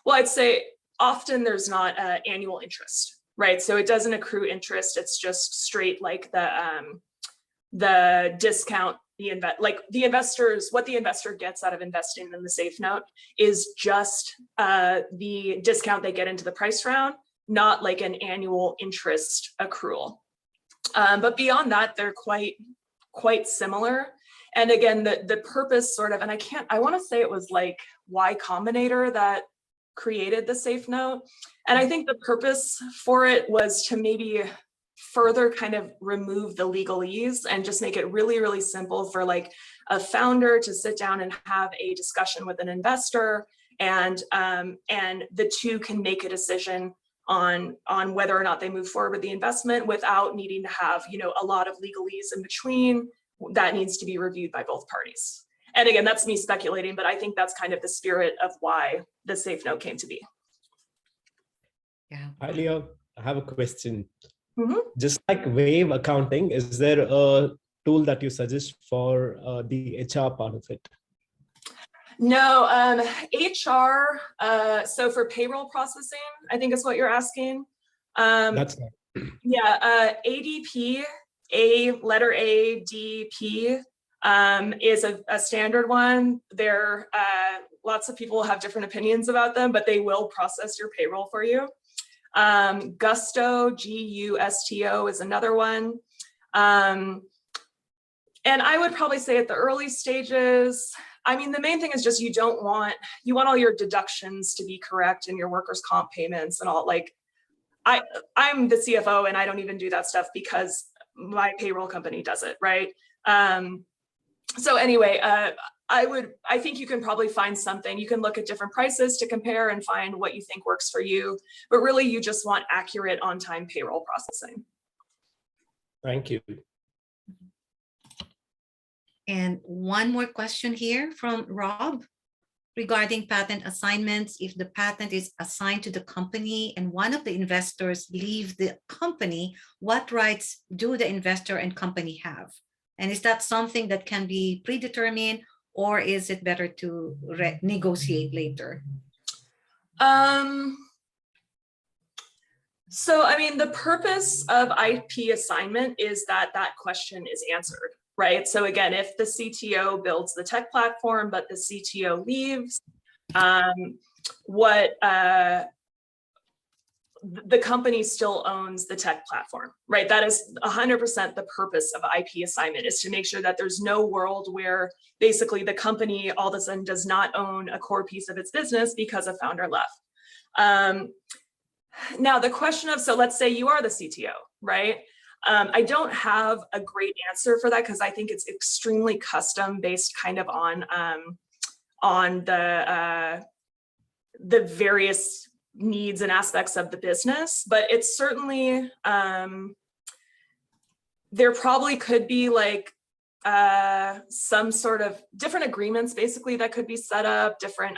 well, I'd say often there's not annual interest, right? So it doesn't accrue interest. It's just straight like the discount, what the investor gets out of investing in the safe note is just the discount they get into the price round, not like an annual interest accrual. But beyond that, they're quite similar. And again, the purpose sort of, and I want to say it was like Y Combinator that created the safe note. And I think the purpose for it was to maybe further kind of remove the legalese and just make it really, really simple for like a founder to sit down and have a discussion with an investor, and the two can make a decision on whether or not they move forward with the investment without needing to have, you know, a lot of legalese in between that needs to be reviewed by both parties. And again, that's me speculating, but I think that's kind of the spirit of why the safe note came to be. Yeah. Hi, Leo. I have a question. Mm-hmm. Just like Wave accounting, is there a tool that you suggest for the HR part of it? No, HR, so for payroll processing, I think is what you're asking. That's Yeah, ADP, letter A, D, P, is a standard one. There, lots of people have different opinions about them, but they will process your payroll for you. Gusto, G-U-S-T-O is another one. And I would probably say at the early stages, I mean, the main thing is just you want all your deductions to be correct and your workers' comp payments and all. Like, I'm the CFO and I don't even do that stuff because my payroll company does it, right? So anyway, I think you can probably find something. You can look at different prices to compare and find what you think works for you. But really, you just want accurate on-time payroll processing. Thank you. And one more question here from Rob regarding patent assignments. If the patent is assigned to the company and one of the investors leave the company, what rights do the investor and company have? And is that something that can be predetermined, or is it better to negotiate later? So, I mean, the purpose of IP assignment is that question is answered, right? So again, if the CTO builds the tech platform, but the CTO leaves, the company still owns the tech platform, right? That is 100% the purpose of IP assignment, is to make sure that there's no world where basically the company all of a sudden does not own a core piece of its business because a founder left. Now the question of, so let's say you are the CTO, right? I don't have a great answer for that because I think it's extremely custom based kind of on the various needs and aspects of the business, but it's certainly, there probably could be like some sort of different agreements basically that could be set up, different,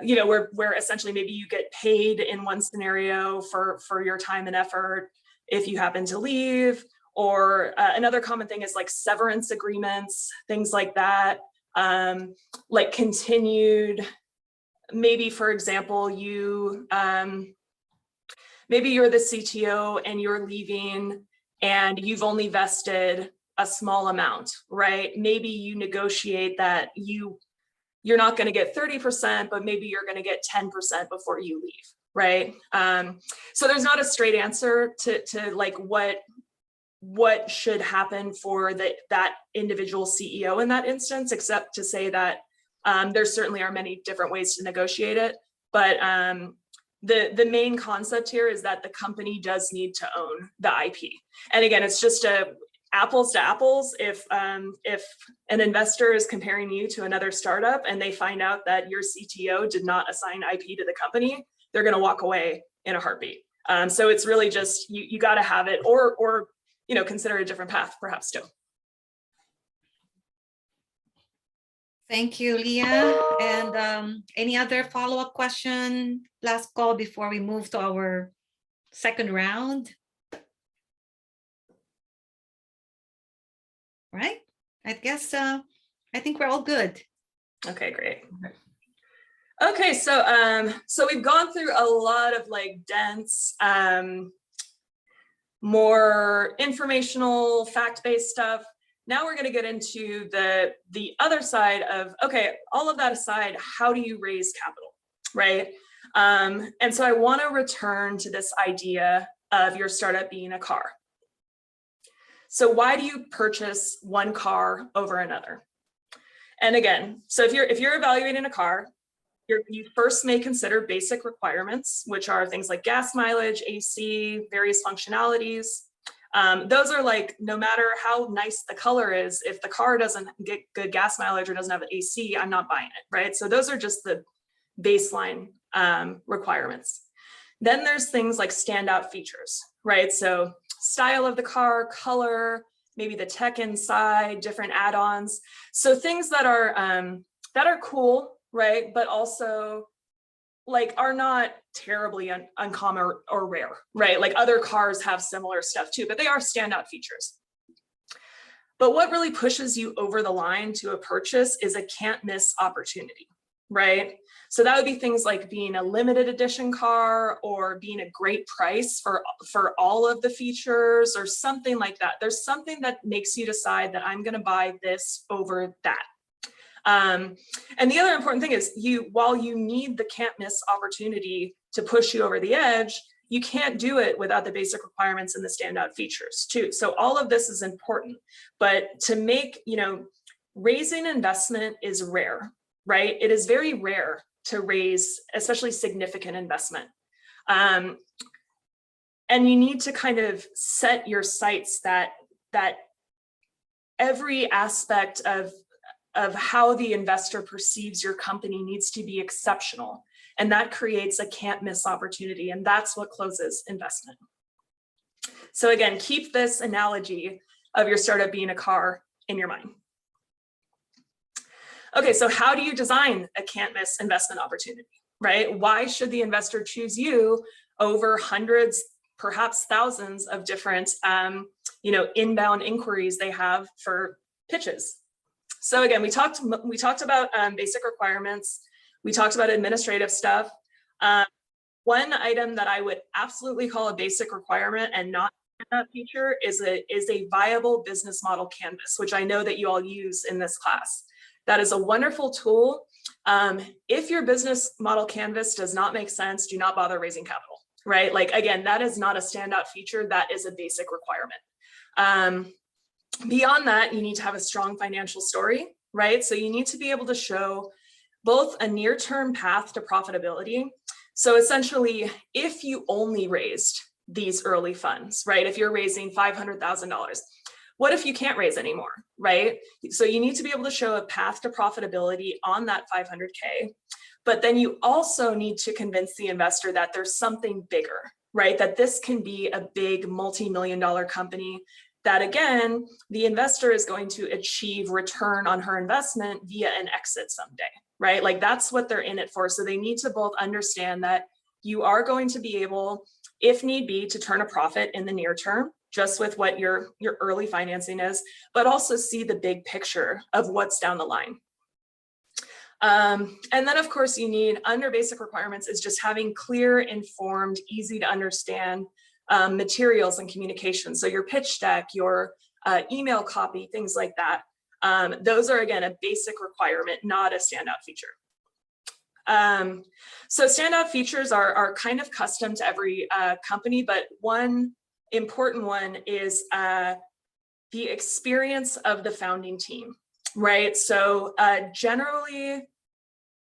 you know, where essentially maybe you get paid in one scenario for your time and effort if you happen to leave, or another common thing is like severance agreements, things like that, like continued. Maybe, for example, maybe you're the CTO and you're leaving and you've only vested a small amount, right? Maybe you negotiate that you're not going to get 30%, but maybe you're going to get 10% before you leave, right? So there's not a straight answer to like what should happen for that individual CEO in that instance, except to say that There certainly are many different ways to negotiate it, but the main concept here is that the company does need to own the IP. And again, it's just apples to apples. If an investor is comparing you to another startup and they find out that your CTO did not assign IP to the company, they're going to walk away in a heartbeat. So it's really just you got to have it, or consider a different path, perhaps too. Thank you, Leah. And any other follow-up question? Last call before we move to our second round. Right? I guess I think we're all good. Okay, great. Okay, so we've gone through a lot of like dense, more informational, fact-based stuff. Now we're going to get into the other side of, okay, all of that aside, how do you raise capital, right? And so I want to return to this idea of your startup being a car. So why do you purchase one car over another? And again, so if you're evaluating a car, you first may consider basic requirements, which are things like gas mileage, AC, various functionalities. Those are like, no matter how nice the color is, if the car doesn't get good gas mileage or doesn't have AC, I'm not buying it, right? So those are just the baseline requirements. Then there's things like standout features, right? So style of the car, color, maybe the tech inside, different add-ons. So things that are cool, right? But also like are not terribly uncommon or rare, right? Like other cars have similar stuff too, but they are standout features. But what really pushes you over the line to a purchase is a can't miss opportunity, right? So that would be things like being a limited edition car or being a great price for all of the features or something like that. There's something that makes you decide that I'm going to buy this over that. And the other important thing is while you need the can't miss opportunity to push you over the edge, you can't do it without the basic requirements and the standout features too. So all of this is important, but to make, raising investment is rare, right? It is very rare to raise, especially significant investment. And you need to kind of set your sights that every aspect of how the investor perceives your company needs to be exceptional. And that creates a can't miss opportunity. And that's what closes investment. So again, keep this analogy of your startup being a car in your mind. Okay, so how do you design a can't miss investment opportunity, right? Why should the investor choose you over hundreds, perhaps thousands of different, inbound inquiries they have for pitches? So again, we talked about basic requirements. We talked about administrative stuff. One item that I would absolutely call a basic requirement and not a feature is a viable business model canvas, which I know that you all use in this class. That is a wonderful tool. If your business model canvas does not make sense, do not bother raising capital, right? Like, again, that is not a standout feature. That is a basic requirement. Beyond that, you need to have a strong financial story, right? So you need to be able to show both a near-term path to profitability. So essentially, if you only raised these early funds, right? If you're raising $500,000, what if you can't raise anymore, right? So you need to be able to show a path to profitability on that 500K, but then you also need to convince the investor that there's something bigger, right? That this can be a big multi-million-dollar company that, again, the investor is going to achieve return on her investment via an exit someday, right? Like that's what they're in it for. So they need to both understand that you are going to be able, if need be, to turn a profit in the near term, just with what your early financing is, but also see the big picture of what's down the line. And then of course you need, under basic requirements, is just having clear, informed, easy to understand materials and communication. So your pitch deck, your email copy, things like that. Those are, again, a basic requirement, not a standout feature. So standout features are kind of custom to every company, but one important one is the experience of the founding team, right? So generally,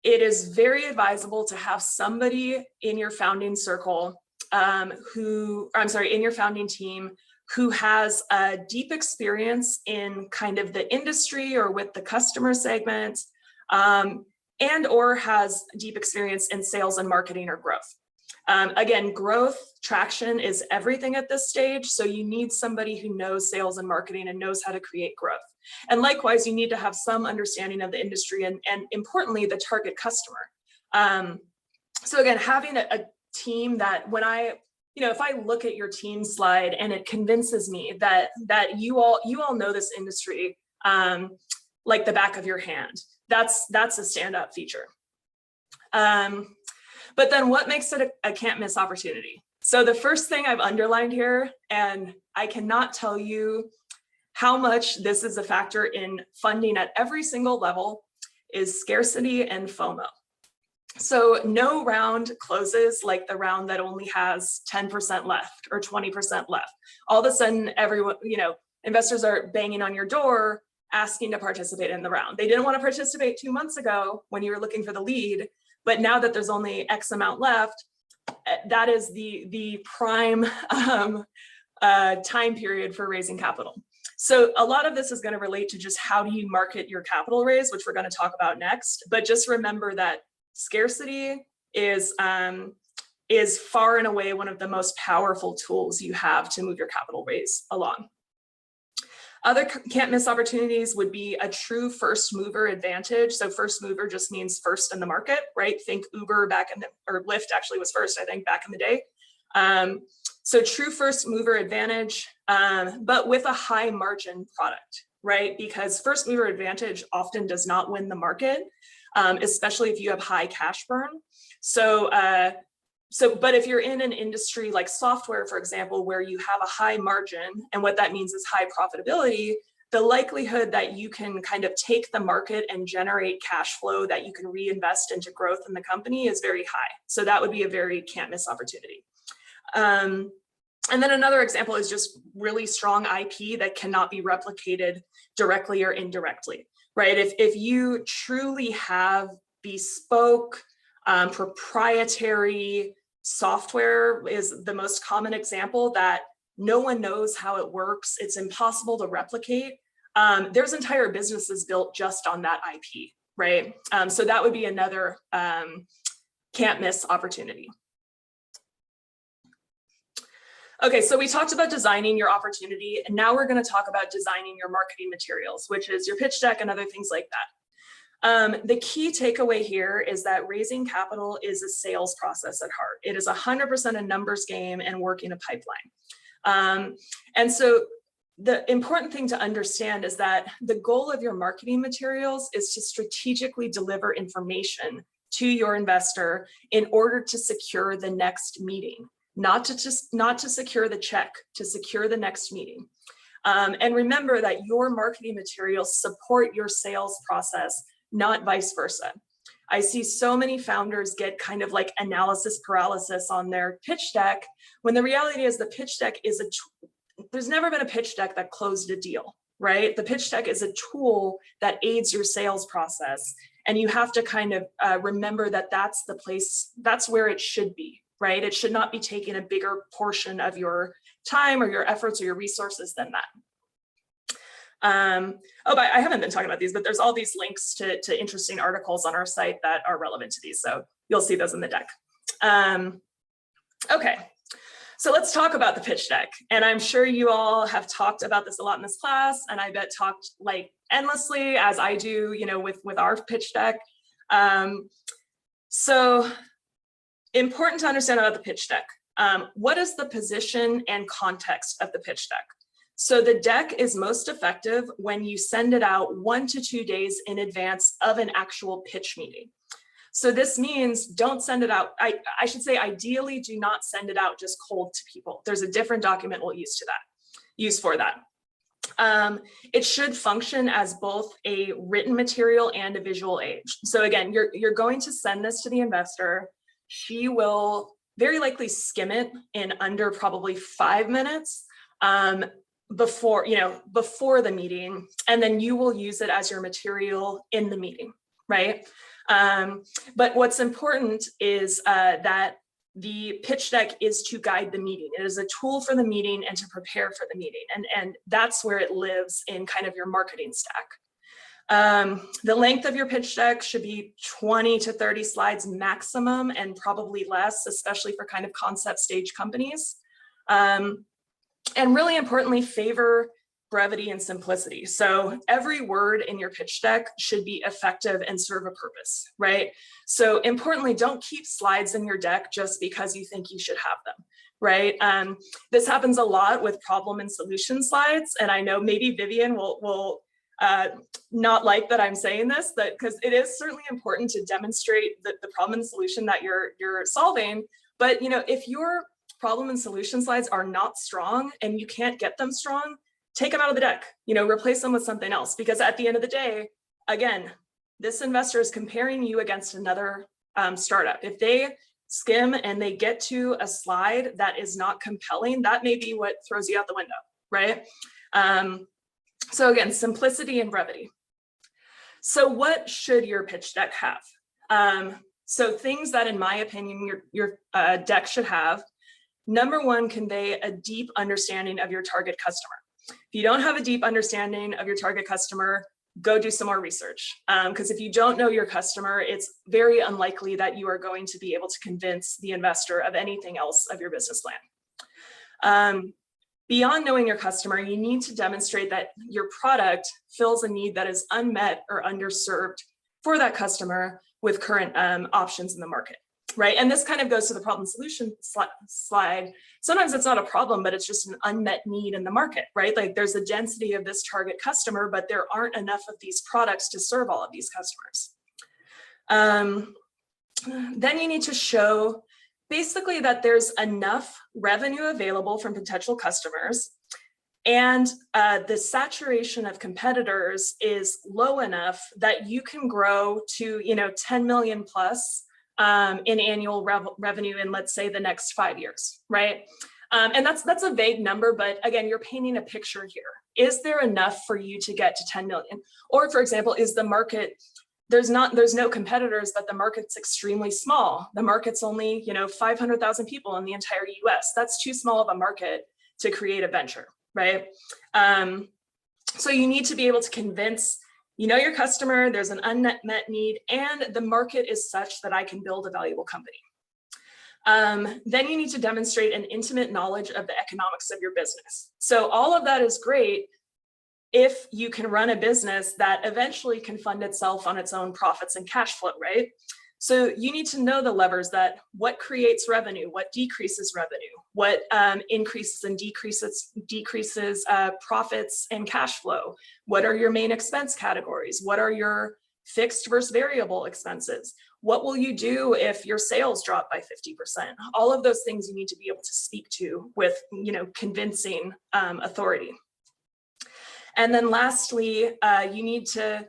it is very advisable to have somebody in your founding circle in your founding team who has a deep experience in kind of the industry or with the customer segment, and or has deep experience in sales and marketing or growth. Again, growth, traction is everything at this stage. So you need somebody who knows sales and marketing and knows how to create growth. And likewise, you need to have some understanding of the industry and importantly, the target customer. So again, having a team that if I look at your team slide and it convinces me that you all know this industry like the back of your hand, that's a standout feature. But then what makes it a can't miss opportunity? So the first thing I've underlined here, and I cannot tell you how much this is a factor in funding at every single level, is scarcity and FOMO. So no round closes like the round that only has 10% left or 20% left. All of a sudden, everyone, investors are banging on your door asking to participate in the round. They didn't want to participate 2 months ago when you were looking for the lead, but now that there's only X amount left, that is the prime time period for raising capital. So a lot of this is going to relate to just how do you market your capital raise, which we're going to talk about next. But just remember that scarcity is far and away one of the most powerful tools you have to move your capital raise along. Other can't miss opportunities would be a true first mover advantage. So first mover just means first in the market, right? Think Uber or Lyft actually was first, I think, back in the day. So true first mover advantage, but with a high margin product, right? Because first mover advantage often does not win the market, especially if you have high cash burn. But if you're in an industry like software, for example, where you have a high margin, and what that means is high profitability, the likelihood that you can kind of take the market and generate cash flow that you can reinvest into growth in the company is very high. So that would be a very can't miss opportunity. And then another example is just really strong IP that cannot be replicated directly or indirectly, right? If you truly have bespoke, proprietary software is the most common example that no one knows how it works. It's impossible to replicate. There's entire businesses built just on that IP, right? So that would be another can't miss opportunity. Okay, so we talked about designing your opportunity, and now we're going to talk about designing your marketing materials, which is your pitch deck and other things like that. The key takeaway here is that raising capital is a sales process at heart. It is 100% a numbers game and working a pipeline. And so the important thing to understand is that the goal of your marketing materials is to strategically deliver information to your investor in order to secure the next meeting. Not to secure the check, to secure the next meeting. And remember that your marketing materials support your sales process, not vice versa. I see so many founders get kind of like analysis paralysis on their pitch deck, when the reality is the pitch deck is there's never been a pitch deck that closed a deal, right? The pitch deck is a tool that aids your sales process. And you have to kind of remember that that's the place, that's where it should be. Right? It should not be taking a bigger portion of your time or your efforts or your resources than that. But I haven't been talking about these, but there's all these links to interesting articles on our site that are relevant to these. So you'll see those in the deck. Okay, so let's talk about the pitch deck. And I'm sure you all have talked about this a lot in this class, and I bet talked like endlessly as I do, with our pitch deck. So important to understand about the pitch deck. What is the position and context of the pitch deck? So the deck is most effective when you send it out 1 to 2 days in advance of an actual pitch meeting. So this means don't send it out. I should say, ideally, do not send it out just cold to people. There's a different document we'll use for that. It should function as both a written material and a visual aid. So again, you're going to send this to the investor. She will very likely skim it in under probably 5 minutes before the meeting, and then you will use it as your material in the meeting, right? But what's important is that the pitch deck is to guide the meeting. It is a tool for the meeting and to prepare for the meeting. And that's where it lives in kind of your marketing stack. The length of your pitch deck should be 20 to 30 slides maximum, and probably less, especially for kind of concept stage companies. And really importantly, favor brevity and simplicity. So every word in your pitch deck should be effective and serve a purpose, right? So importantly, don't keep slides in your deck just because you think you should have them, right? This happens a lot with problem and solution slides. And I know maybe Vivian will not like that I'm saying this, because it is certainly important to demonstrate the problem and solution that you're solving. But if your problem and solution slides are not strong and you can't get them strong, take them out of the deck, replace them with something else. Because at the end of the day, again, this investor is comparing you against another startup. If they skim and they get to a slide that is not compelling, that may be what throws you out the window, right? So again, simplicity and brevity. So what should your pitch deck have? So things that, in my opinion, your deck should have. Number one, convey a deep understanding of your target customer. If you don't have a deep understanding of your target customer, go do some more research. Because if you don't know your customer, it's very unlikely that you are going to be able to convince the investor of anything else of your business plan. Beyond knowing your customer, you need to demonstrate that your product fills a need that is unmet or underserved for that customer with current options in the market, right? And this kind of goes to the problem solution slide. Sometimes it's not a problem, but it's just an unmet need in the market, right? Like there's a density of this target customer, but there aren't enough of these products to serve all of these customers. Then you need to show basically that there's enough revenue available from potential customers, and the saturation of competitors is low enough that you can grow to 10 million plus in annual revenue in, let's say, the next 5 years, right? And that's a vague number, but again, you're painting a picture here. Is there enough for you to get to 10 million? Or for example, is the market, there's no competitors, but the market's extremely small. The market's only 500,000 people in the entire US. That's too small of a market to create a venture, right? So you need to be able to convince, your customer, there's an unmet need, and the market is such that I can build a valuable company. Then you need to demonstrate an intimate knowledge of the economics of your business. So all of that is great if you can run a business that eventually can fund itself on its own profits and cash flow, right? So you need to know the levers that what creates revenue, what decreases revenue, what increases and decreases profits and cash flow. What are your main expense categories? What are your fixed versus variable expenses? What will you do if your sales drop by 50%? All of those things you need to be able to speak to with convincing authority. And then lastly, you need to,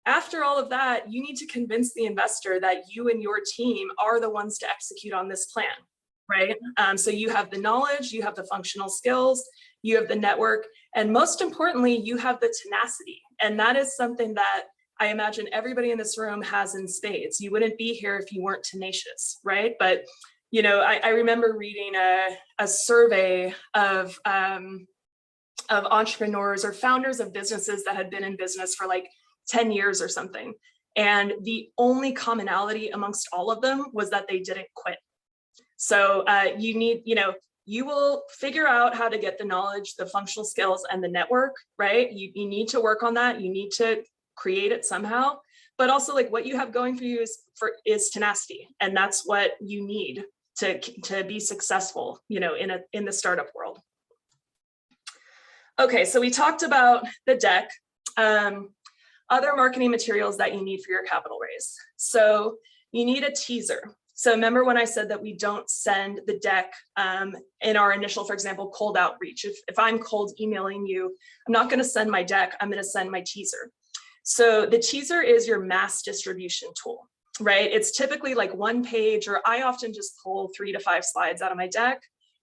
after all of that, you need to convince the investor that you and your team are the ones to execute on this plan, right? So you have the knowledge, you have the functional skills, you have the network, and most importantly, you have the tenacity. And that is something that I imagine everybody in this room has in spades. You wouldn't be here if you weren't tenacious, right? But, I remember reading a survey of entrepreneurs or founders of businesses that had been in business for like 10 years or something. And the only commonality amongst all of them was that they didn't quit. So you will figure out how to get the knowledge, the functional skills, and the network, right? You need to work on that. You need to create it somehow. But also, like, what you have going for you is tenacity. And that's what you need to be successful, in the startup world. Okay, so we talked about the deck, other marketing materials that you need for your capital raise. So you need a teaser. So remember when I said that we don't send the deck in our initial, for example, cold outreach. If I'm cold emailing you, I'm not going to send my deck, I'm going to send my teaser. So the teaser is your mass distribution tool, right? It's typically like one page, or I often just pull 3 to 5 slides out of my deck.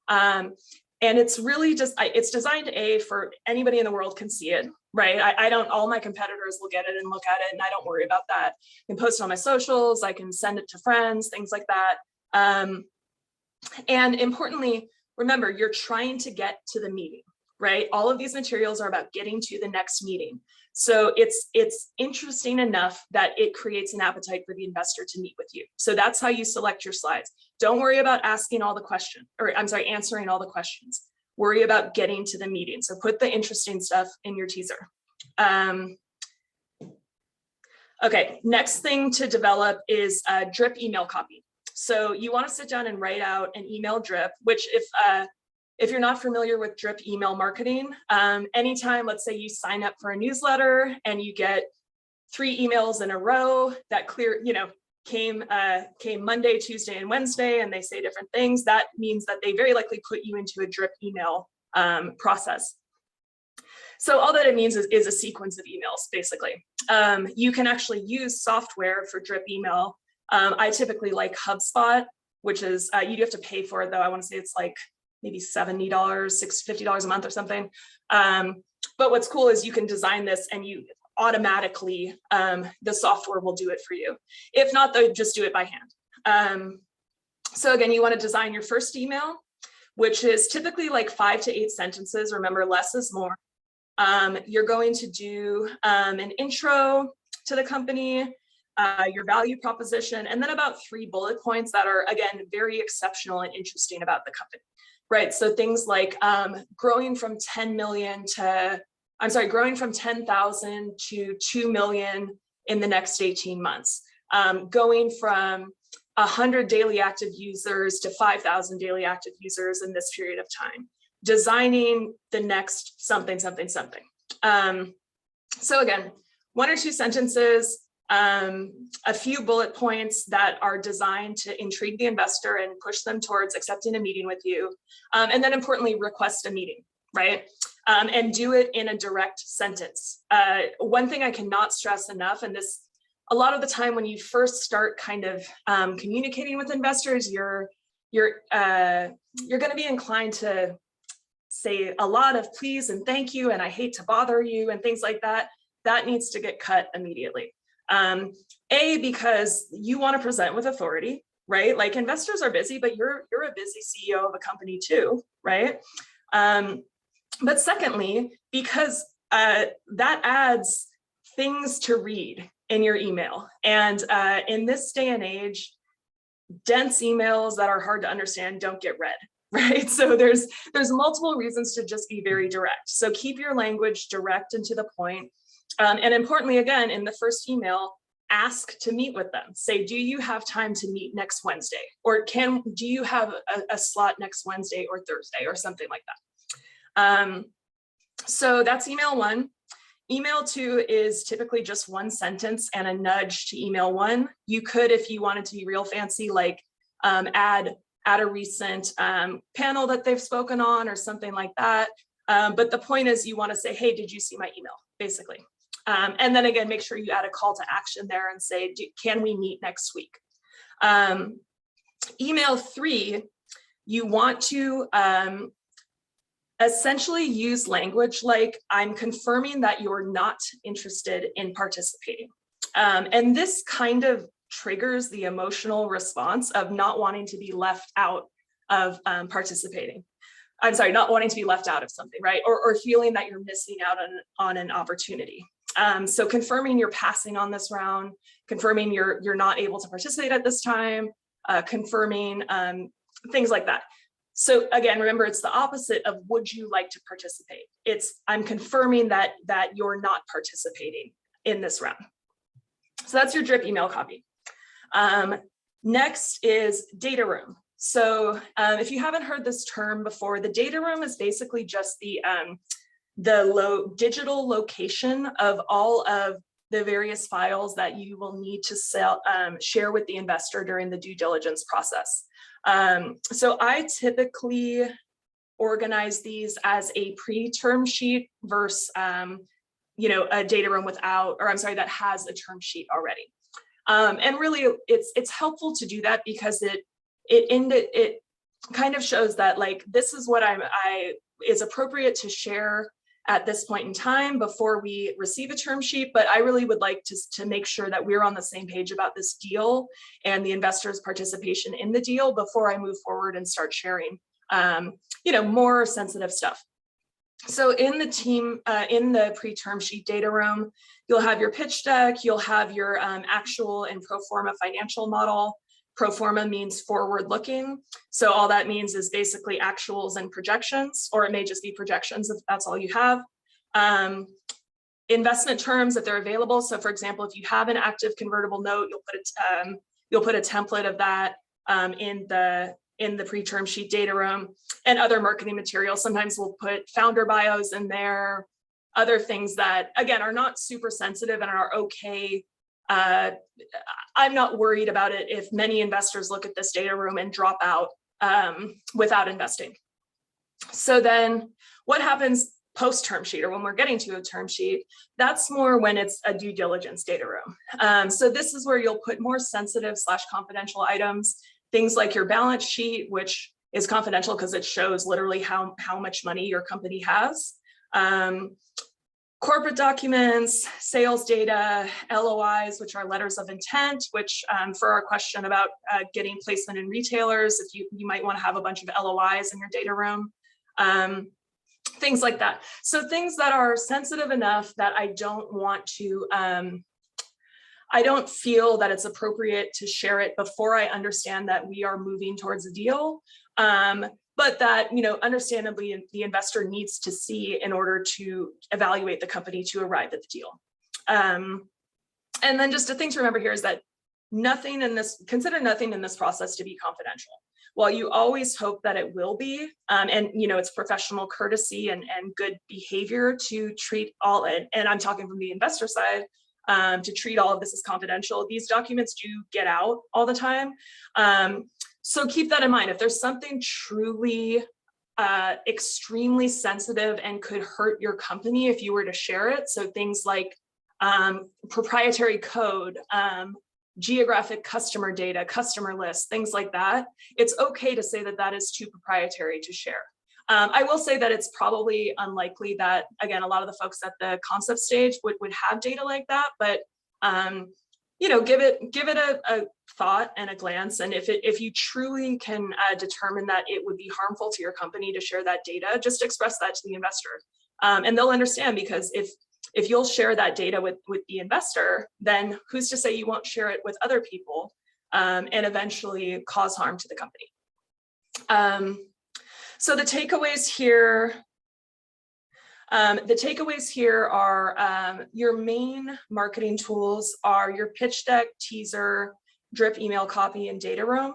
And it's really just, it's designed for anybody in the world can see it, right? I don't, all my competitors will get it and look at it, and I don't worry about that. I can post it on my socials, I can send it to friends, things like that. And importantly, remember, you're trying to get to the meeting, right? All of these materials are about getting to the next meeting. So it's interesting enough that it creates an appetite for the investor to meet with you. So that's how you select your slides. Don't worry about asking all the questions, or I'm sorry, answering all the questions. Worry about getting to the meeting. So put the interesting stuff in your teaser. Okay, next thing to develop is a drip email copy. So you want to sit down and write out an email drip, which if you're not familiar with drip email marketing, anytime, let's say you sign up for a newsletter and you get 3 emails in a row that came Monday, Tuesday, and Wednesday, and they say different things, that means that they very likely put you into a drip email process. So all that it means is a sequence of emails, basically. You can actually use software for drip email. I typically like HubSpot, which is, you do have to pay for it though. I want to say it's like maybe $70, $50 a month or something. But what's cool is you can design this and you automatically, the software will do it for you. If not, though, just do it by hand. So again, you want to design your first email, which is typically like 5 to 8 sentences. Remember, less is more. You're going to do an intro to the company, your value proposition, and then about 3 bullet points that are, again, very exceptional and interesting about the company, right? So things like growing from 10,000 to 2 million in the next 18 months, going from 100 daily active users to 5,000 daily active users in this period of time, designing the next something, something, something. So again, 1 or 2 sentences, a few bullet points that are designed to intrigue the investor and push them towards accepting a meeting with you. And then importantly, request a meeting, right? And do it in a direct sentence. One thing I cannot stress enough, and this, a lot of the time when you first start kind of communicating with investors, you're going to be inclined to say a lot of please and thank you and I hate to bother you and things like that. That needs to get cut immediately. Because you want to present with authority, right? Like, investors are busy, but you're a busy CEO of a company too, right? But secondly, because that adds things to read in your email. And in this day and age, dense emails that are hard to understand don't get read, right? So there's multiple reasons to just be very direct. So keep your language direct and to the point. And importantly, again, in the first email, ask to meet with them. Say, do you have time to meet next Wednesday? Or do you have a slot next Wednesday or Thursday or something like that? So that's email 1. Email 2 is typically just 1 sentence and a nudge to email 1. You could, if you wanted to be real fancy, like add a recent panel that they've spoken on or something like that. But the point is, you want to say, hey, did you see my email, basically. And then again, make sure you add a call to action there and say, can we meet next week? Email 3, you want to essentially use language like, I'm confirming that you're not interested in participating. And this kind of triggers the emotional response of not wanting to be left out of participating. I'm sorry, not wanting to be left out of something, right? Or feeling that you're missing out on an opportunity. So confirming you're passing on this round, confirming you're not able to participate at this time, confirming things like that. So again, remember, it's the opposite of would you like to participate? It's I'm confirming that you're not participating in this round. So that's your drip email copy. Next is data room. So if you haven't heard this term before, the data room is basically just the digital location of all of the various files that you will need to share with the investor during the due diligence process. So I typically organize these as a pre-term sheet versus a data room that has a term sheet already. And really it's helpful to do that because it kind of shows that, like, this is what is appropriate to share at this point in time before we receive a term sheet, but I really would like to make sure that we're on the same page about this deal and the investors' participation in the deal before I move forward and start sharing, more sensitive stuff. So in the team, in the pre-term sheet data room, you'll have your pitch deck, you'll have your actual and pro forma financial model. Pro forma means forward looking. So all that means is basically actuals and projections, or it may just be projections if that's all you have. Investment terms if they're available. So for example, if you have an active convertible note, you'll put a template of that in the pre-term sheet data room, and other marketing materials. Sometimes we'll put founder bios in there, other things that again are not super sensitive and are okay. I'm not worried about it if many investors look at this data room and drop out without investing. So then what happens post-term sheet, or when we're getting to a term sheet? That's more when it's a due diligence data room. So this is where you'll put more sensitive / confidential items, things like your balance sheet, which is confidential because it shows literally how much money your company has. Corporate documents, sales data, LOIs, which are letters of intent, which for our question about getting placement in retailers, if you might want to have a bunch of LOIs in your data room, things like that. So things that are sensitive enough that I don't want to, I don't feel that it's appropriate to share it before I understand that we are moving towards a deal. But that, understandably, the investor needs to see in order to evaluate the company to arrive at the deal. And then just a thing to remember here is that consider nothing in this process to be confidential. While you always hope that it will be, and it's professional courtesy and good behavior to treat all, and I'm talking from the investor side, to treat all of this as confidential. These documents do get out all the time. So keep that in mind. If there's something truly extremely sensitive and could hurt your company if you were to share it, so things like proprietary code, geographic customer data, customer lists, things like that, it's okay to say that that is too proprietary to share. I will say that it's probably unlikely that, again, a lot of the folks at the concept stage would have data like that, but give it a thought and a glance. And if you truly can determine that it would be harmful to your company to share that data, just express that to the investor. And they'll understand, because if you'll share that data with the investor, then who's to say you won't share it with other people and eventually cause harm to the company. So the takeaways here, are your main marketing tools are your pitch deck, teaser, drip email copy, and data room.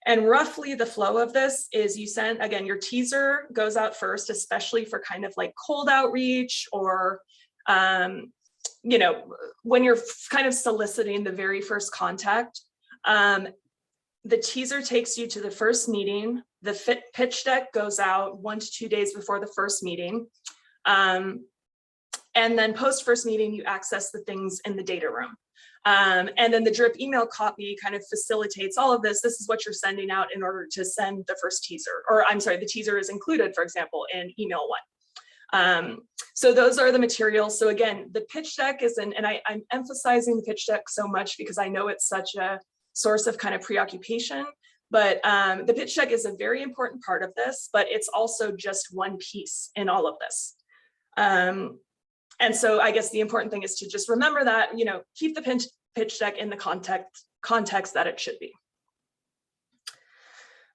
And roughly the flow of this is again, your teaser goes out first, especially for kind of like cold outreach, or when you're kind of soliciting the very first contact. The teaser takes you to the first meeting. The pitch deck goes out 1 to 2 days before the first meeting. And then post first meeting, you access the things in the data room. And then the drip email copy kind of facilitates all of this. This is what you're sending out in order to send the first teaser, or I'm sorry, the teaser is included, for example, in email 1. So those are the materials. So again, the pitch deck is and I'm emphasizing the pitch deck so much because I know it's such a source of kind of preoccupation, but the pitch deck is a very important part of this, but it's also just one piece in all of this. And so I guess the important thing is to just remember that, keep the pitch deck in the context that it should be.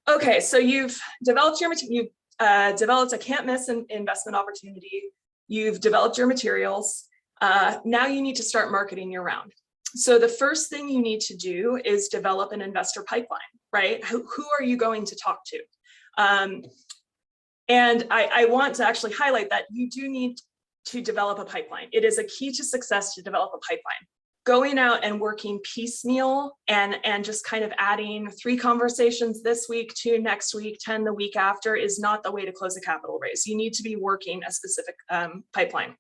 Okay, so you've developed developed a can't miss an investment opportunity. You've developed your materials. Now you need to start marketing your round. So the first thing you need to do is develop an investor pipeline, right? Who are you going to talk to? And I want to actually highlight that you do need to develop a pipeline. It is a key to success to develop a pipeline. Going out and working piecemeal and just kind of adding 3 conversations this week, 2 next week, 10 the week after is not the way to close a capital raise. You need to be working a specific pipeline.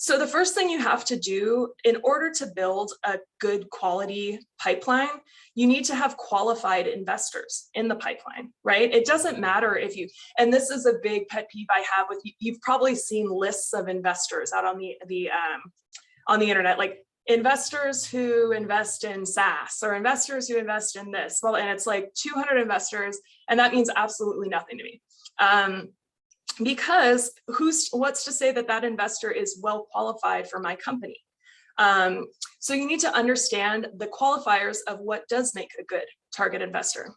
So the first thing you have to do in order to build a good quality pipeline, you need to have qualified investors in the pipeline, right? It doesn't matter if you, and this is a big pet peeve I have with you, you've probably seen lists of investors out on the internet, like investors who invest in SaaS or investors who invest in this. Well, and it's like 200 investors, and that means absolutely nothing to me. Because what's to say that that investor is well qualified for my company? So you need to understand the qualifiers of what does make a good target investor.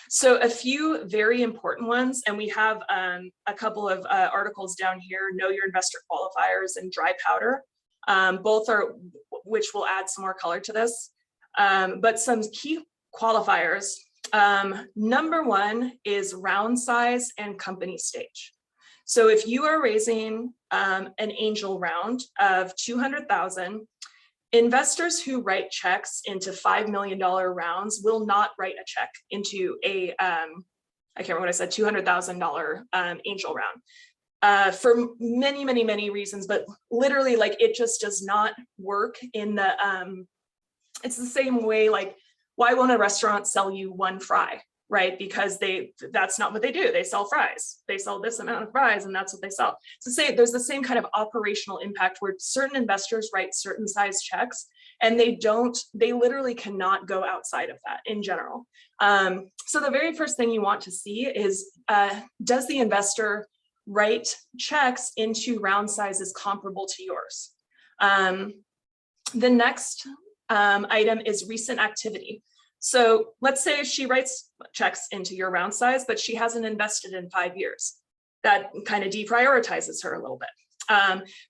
So a few very important ones, and we have a couple of articles down here, Know Your Investor Qualifiers and Dry Powder. Both are, which will add some more color to this, but some key qualifiers. Number one is round size and company stage. So if you are raising an angel round of 200,000, investors who write checks into $5 million rounds will not write a check into a, I can't remember what I said, $200,000 angel round. For many, many, many reasons, but literally like it just does not work in the, it's the same way, like why won't a restaurant sell you one fry, right? Because that's not what they do. They sell fries. They sell this amount of fries and that's what they sell. So there's the same kind of operational impact where certain investors write certain size checks and they literally cannot go outside of that in general. So the very first thing you want to see is, does the investor write checks into round sizes comparable to yours? The next item is recent activity. So let's say she writes checks into your round size, but she hasn't invested in 5 years. That kind of deprioritizes her a little bit.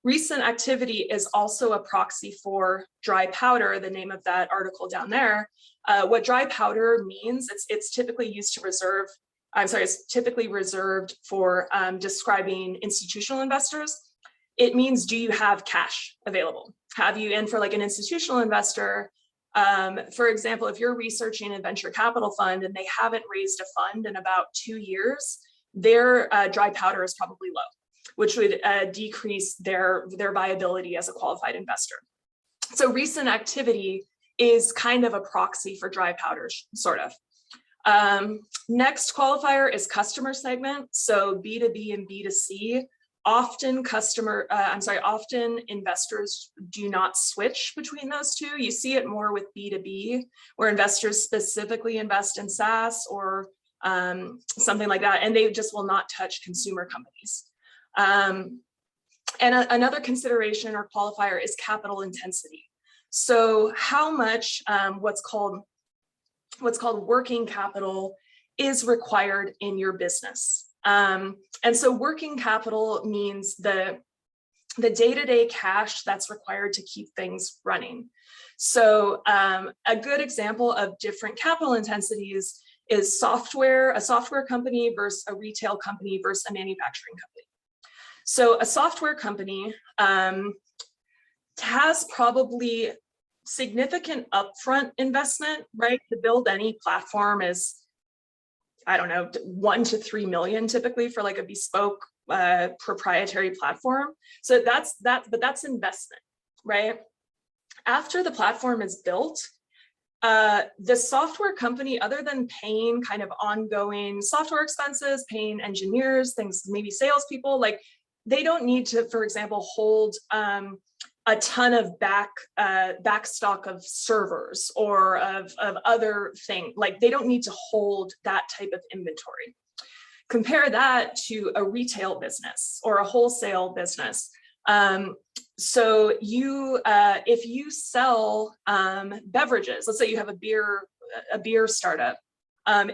Recent activity is also a proxy for dry powder, the name of that article down there. What dry powder means, it's typically used to reserve, it's typically reserved for describing institutional investors. It means, do you have cash available? Have you, and for like an institutional investor, for example, if you're researching a venture capital fund and they haven't raised a fund in about 2 years, their dry powder is probably low, which would decrease their viability as a qualified investor. So recent activity is kind of a proxy for dry powder, sort of. Next qualifier is customer segment. So B2B and B2C. Often often investors do not switch between those two. You see it more with B2B, where investors specifically invest in SaaS or something like that, and they just will not touch consumer companies. And another consideration or qualifier is capital intensity. So how much what's called working capital is required in your business. And so working capital means the day-to-day cash that's required to keep things running. So a good example of different capital intensities is a software company versus a retail company versus a manufacturing company. So a software company has probably significant upfront investment, right? To build any platform is, I don't know, 1 to 3 million typically for like a bespoke proprietary platform. So that's investment, right? After the platform is built, the software company, other than paying kind of ongoing software expenses, paying engineers, things, maybe salespeople, like they don't need to, for example, hold a ton of back stock of servers or of other things. Like they don't need to hold that type of inventory. Compare that to a retail business or a wholesale business. So if you sell beverages, let's say you have a beer startup,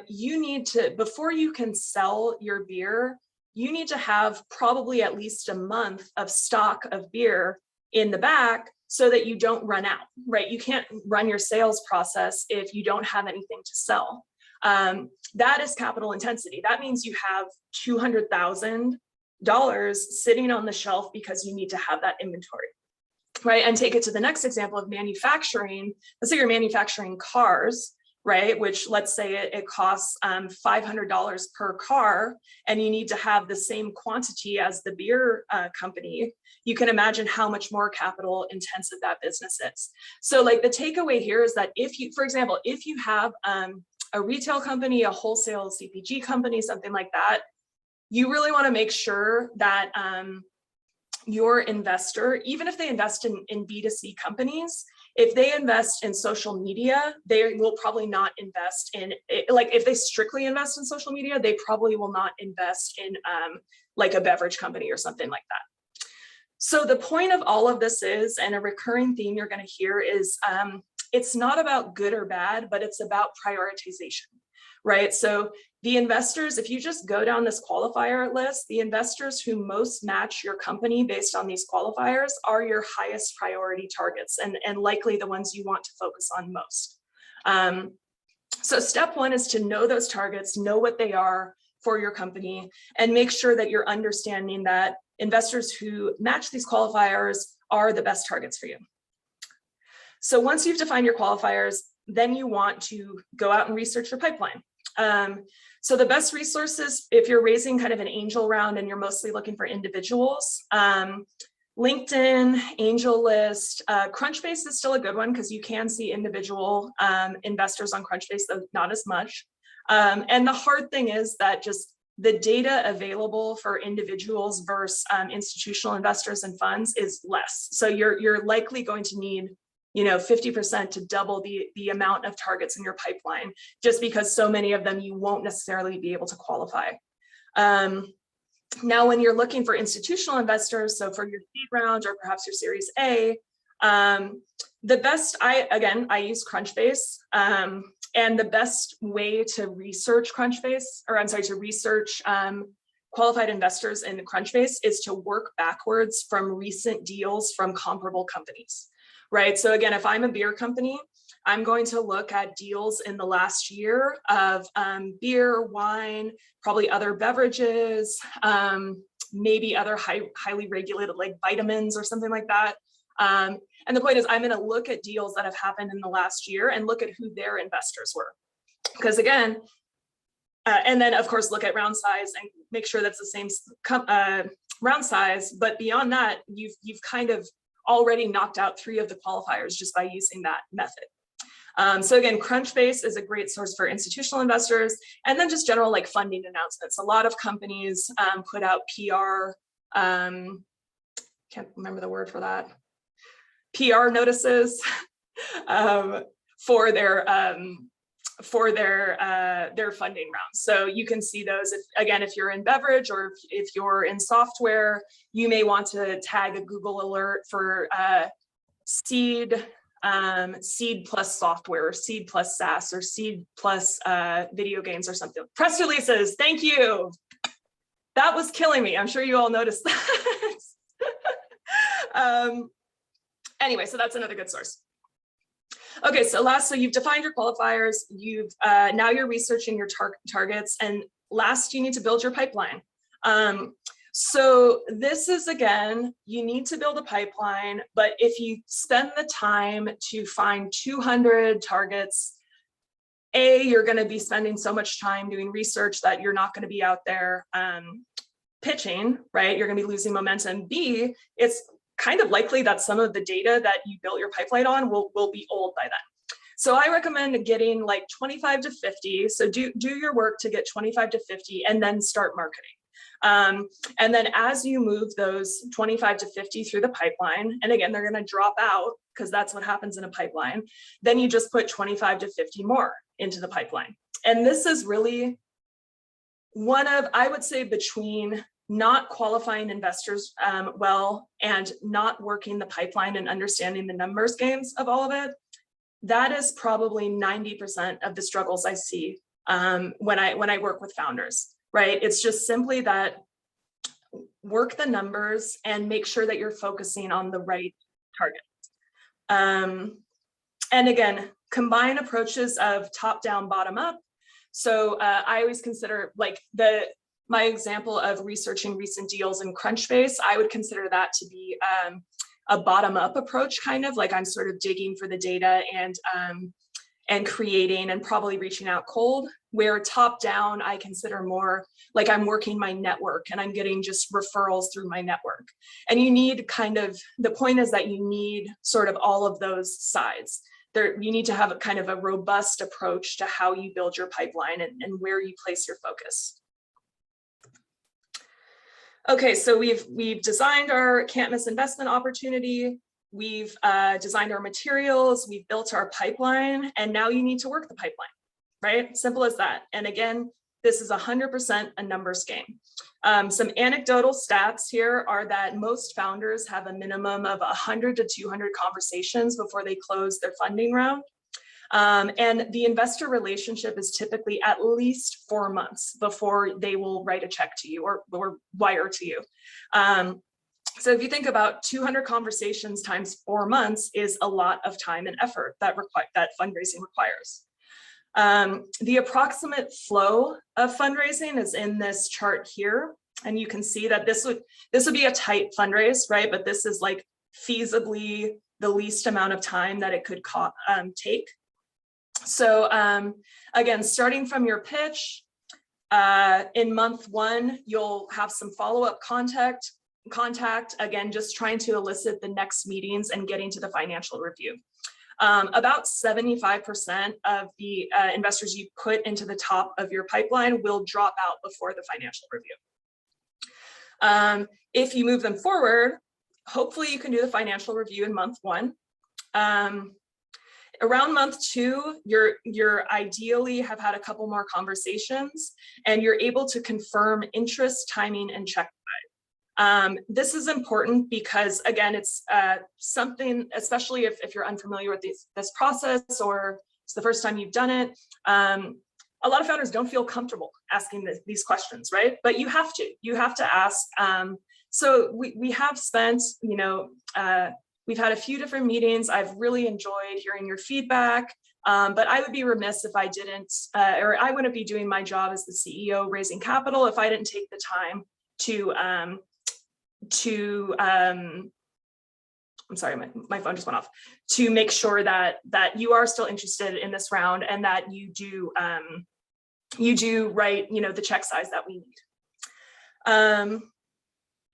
you need to, before you can sell your beer, you need to have probably at least a month of stock of beer in the back so that you don't run out, right? You can't run your sales process if you don't have anything to sell. That is capital intensity. That means you have $200,000 sitting on the shelf because you need to have that inventory, right? And take it to the next example of manufacturing. Let's say you're manufacturing cars. right? Which let's say it costs $500 per car, and you need to have the same quantity as the beer company, you can imagine how much more capital intensive that business is. So like the takeaway here is that if you, for example, if you have a retail company, a wholesale CPG company, something like that, you really want to make sure that your investor, even if they invest in B2C companies, if they invest in social media, they will probably not invest in, like if they strictly invest in social media, they probably will not invest in like a beverage company or something like that. So the point of all of this is, and a recurring theme you're going to hear is, it's not about good or bad, but it's about prioritization, right? So the investors, if you just go down this qualifier list, the investors who most match your company based on these qualifiers are your highest priority targets, and likely the ones you want to focus on most. So step one is to know those targets, know what they are for your company, and make sure that you're understanding that investors who match these qualifiers are the best targets for you. So once you've defined your qualifiers, then you want to go out and research your pipeline. So the best resources, if you're raising kind of an angel round and you're mostly looking for individuals, LinkedIn, AngelList, Crunchbase is still a good one because you can see individual investors on Crunchbase, though not as much. And the hard thing is that just the data available for individuals versus institutional investors and funds is less. So you're likely going to need 50% to double the amount of targets in your pipeline, just because so many of them you won't necessarily be able to qualify. Now, when you're looking for institutional investors, so for your seed round or perhaps your Series A, the best, I use Crunchbase, and the best way to research to research qualified investors in Crunchbase is to work backwards from recent deals from comparable companies. Right. So again, if I'm a beer company, I'm going to look at deals in the last year of beer, wine, probably other beverages, maybe other highly regulated like vitamins or something like that. And the point is, I'm going to look at deals that have happened in the last year and look at who their investors were. Because again, and then of course, look at round size and make sure that's the same round size. But beyond that, you've kind of already knocked out 3 of the qualifiers just by using that method. So again, Crunchbase is a great source for institutional investors, and then just general like funding announcements. A lot of companies put out PR, can't remember the word for that, PR notices for their funding rounds. So you can see those if you're in beverage or if you're in software, you may want to tag a Google alert for seed plus software, or seed plus SaaS, or seed plus video games or something. Press releases, thank you. That was killing me. I'm sure you all noticed that. Anyway, so that's another good source. Okay, so you've defined your qualifiers, now you're researching your targets, and last you need to build your pipeline. So this is, again, you need to build a pipeline, but if you spend the time to find 200 targets, you're going to be spending so much time doing research that you're not going to be out there pitching, right? You're going to be losing momentum. B, it's kind of likely that some of the data that you built your pipeline on will be old by then. So I recommend getting like 25 to 50. So do your work to get 25 to 50 and then start marketing. And then as you move those 25 to 50 through the pipeline, and again, they're going to drop out because that's what happens in a pipeline, then you just put 25 to 50 more into the pipeline. And this is really one of, I would say, between not qualifying investors well and not working the pipeline and understanding the numbers games of all of it, that is probably 90% of the struggles I see when I work with founders, right? It's just simply that work the numbers and make sure that you're focusing on the right targets. And again, combine approaches of top down, bottom up. So I always consider like my example of researching recent deals in Crunchbase, I would consider that to be a bottom-up approach, kind of like I'm sort of digging for the data and creating and probably reaching out cold, where top down, I consider more like I'm working my network and I'm getting just referrals through my network. And you need kind of, the point is that you need sort of all of those sides. You need to have a kind of a robust approach to how you build your pipeline and where you place your focus. Okay, so we've designed our can't miss investment opportunity. We've designed our materials, we've built our pipeline, and now you need to work the pipeline, right? Simple as that. And again, this is 100% a numbers game. Some anecdotal stats here are that most founders have a minimum of 100 to 200 conversations before they close their funding round. And the investor relationship is typically at least 4 months before they will write a check to you or wire to you. So if you think about 200 conversations times 4 months is a lot of time and effort that fundraising requires. The approximate flow of fundraising is in this chart here. And you can see that this would be a tight fundraise, right? But this is like feasibly the least amount of time that it could take. So again, starting from your pitch, in month 1, you'll have some follow-up contact, again, just trying to elicit the next meetings and getting to the financial review. About 75% of the investors you put into the top of your pipeline will drop out before the financial review. If you move them forward, hopefully you can do the financial review in month 1. Around month 2, you're ideally have had a couple more conversations and you're able to confirm interest, timing, and check. This is important because, again, it's something, especially if you're unfamiliar with this process or it's the first time you've done it. A lot of founders don't feel comfortable asking these questions, right? But you have to ask. So we have spent, we've had a few different meetings. I've really enjoyed hearing your feedback, but I would be remiss if I didn't, or I wouldn't be doing my job as the CEO raising capital if I didn't take the time to I'm sorry, my phone just went off, to make sure that you are still interested in this round and that you do write, the check size that we need.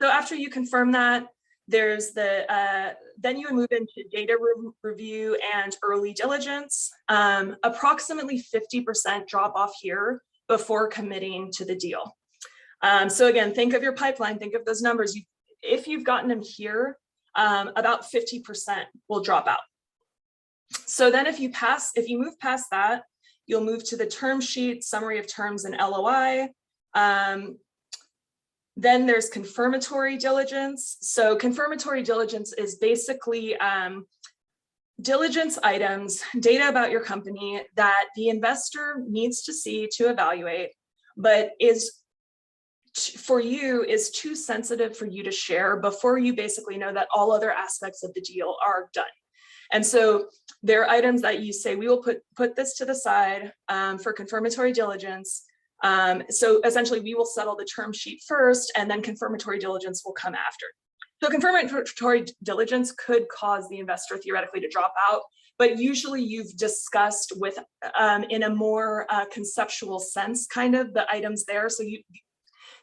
So after you confirm that, there's then you would move into data review and early diligence. Approximately 50% drop off here before committing to the deal. So again, think of your pipeline, think of those numbers. If you've gotten them here, about 50% will drop out. So then if you move past that, you'll move to the term sheet, summary of terms, and LOI. Then there's confirmatory diligence. So confirmatory diligence is basically diligence items, data about your company that the investor needs to see to evaluate, but for you is too sensitive for you to share before you basically know that all other aspects of the deal are done. And so there are items that you say, we will put this to the side for confirmatory diligence. So essentially we will settle the term sheet first and then confirmatory diligence will come after. So confirmatory diligence could cause the investor theoretically to drop out, but usually you've discussed with in a more conceptual sense, kind of the items there. So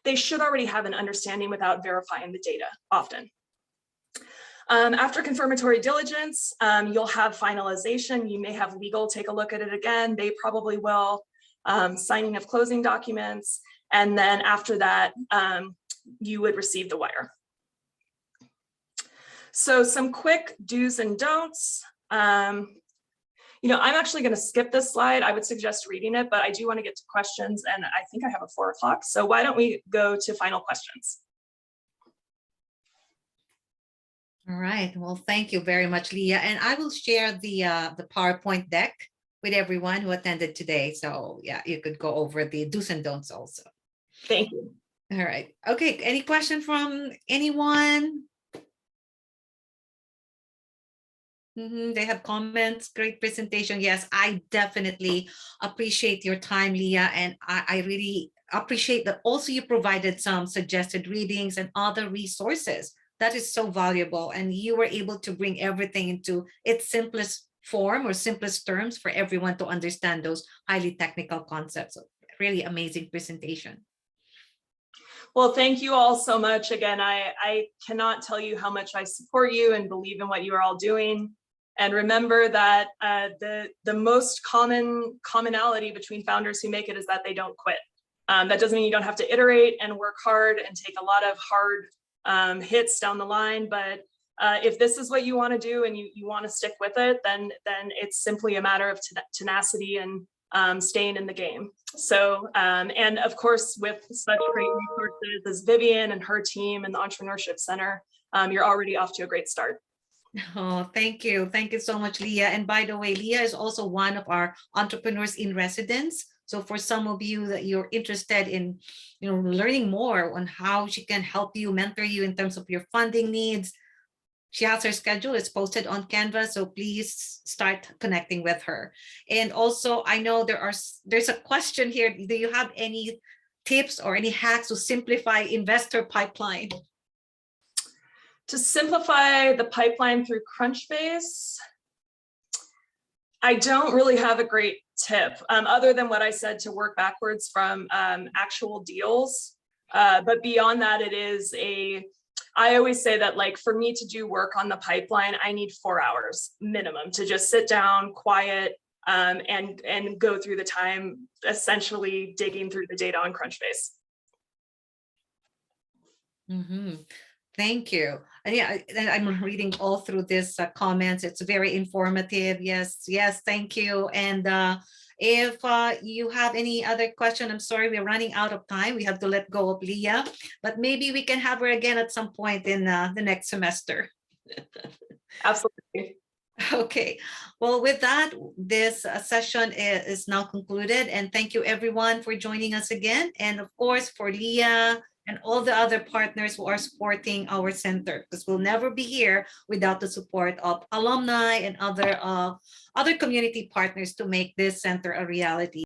they should already have an understanding without verifying the data often. After confirmatory diligence, you'll have finalization. You may have legal take a look at it again. They probably will. Signing of closing documents. And then after that, you would receive the wire. So some quick do's and don'ts. I'm actually going to skip this slide. I would suggest reading it, but I do want to get to questions, and I think I have a 4 o'clock. So why don't we go to final questions? All right. Well, thank you very much, Leah. And I will share the PowerPoint deck with everyone who attended today. So yeah, you could go over the do's and don'ts also. Thank you. All right. Okay. Any question from anyone? They have comments. Great presentation. Yes, I definitely appreciate your time, Leah. And I really appreciate that also you provided some suggested readings and other resources. That is so valuable. And you were able to bring everything into its simplest form or simplest terms for everyone to understand those highly technical concepts. So really amazing presentation. Well, thank you all so much. Again, I cannot tell you how much I support you and believe in what you are all doing. And remember that the most commonality between founders who make it is that they don't quit. That doesn't mean you don't have to iterate and work hard and take a lot of hard hits down the line. But if this is what you want to do and you want to stick with it, then it's simply a matter of tenacity and staying in the game. So, and of course, with such great resources as Vivian and her team and the Entrepreneurship Center, you're already off to a great start. Oh, thank you. Thank you so much, Leah. And by the way, Leah is also one of our entrepreneurs in residence. So for some of you that you're interested in, learning more on how she can help you, mentor you in terms of your funding needs, she has her schedule. It's posted on Canva, so please start connecting with her. And also, I know there's a question here. Do you have any tips or any hacks to simplify investor pipeline? To simplify the pipeline through Crunchbase, I don't really have a great tip other than what I said, to work backwards from actual deals. But beyond that, I always say that, like, for me to do work on the pipeline, I need 4 hours minimum to just sit down, quiet, and go through the time, essentially digging through the data on Crunchbase. Mm-hmm. Thank you. And yeah, I'm reading all through this comments. It's very informative. Yes, thank you. And if you have any other question, I'm sorry, we're running out of time. We have to let go of Leah, but maybe we can have her again at some point in the next semester. Absolutely. Okay, well, with that, this session is now concluded, and thank you everyone for joining us again. And of course, for Leah and all the other partners who are supporting our center, because we'll never be here without the support of alumni and other community partners to make this center a reality.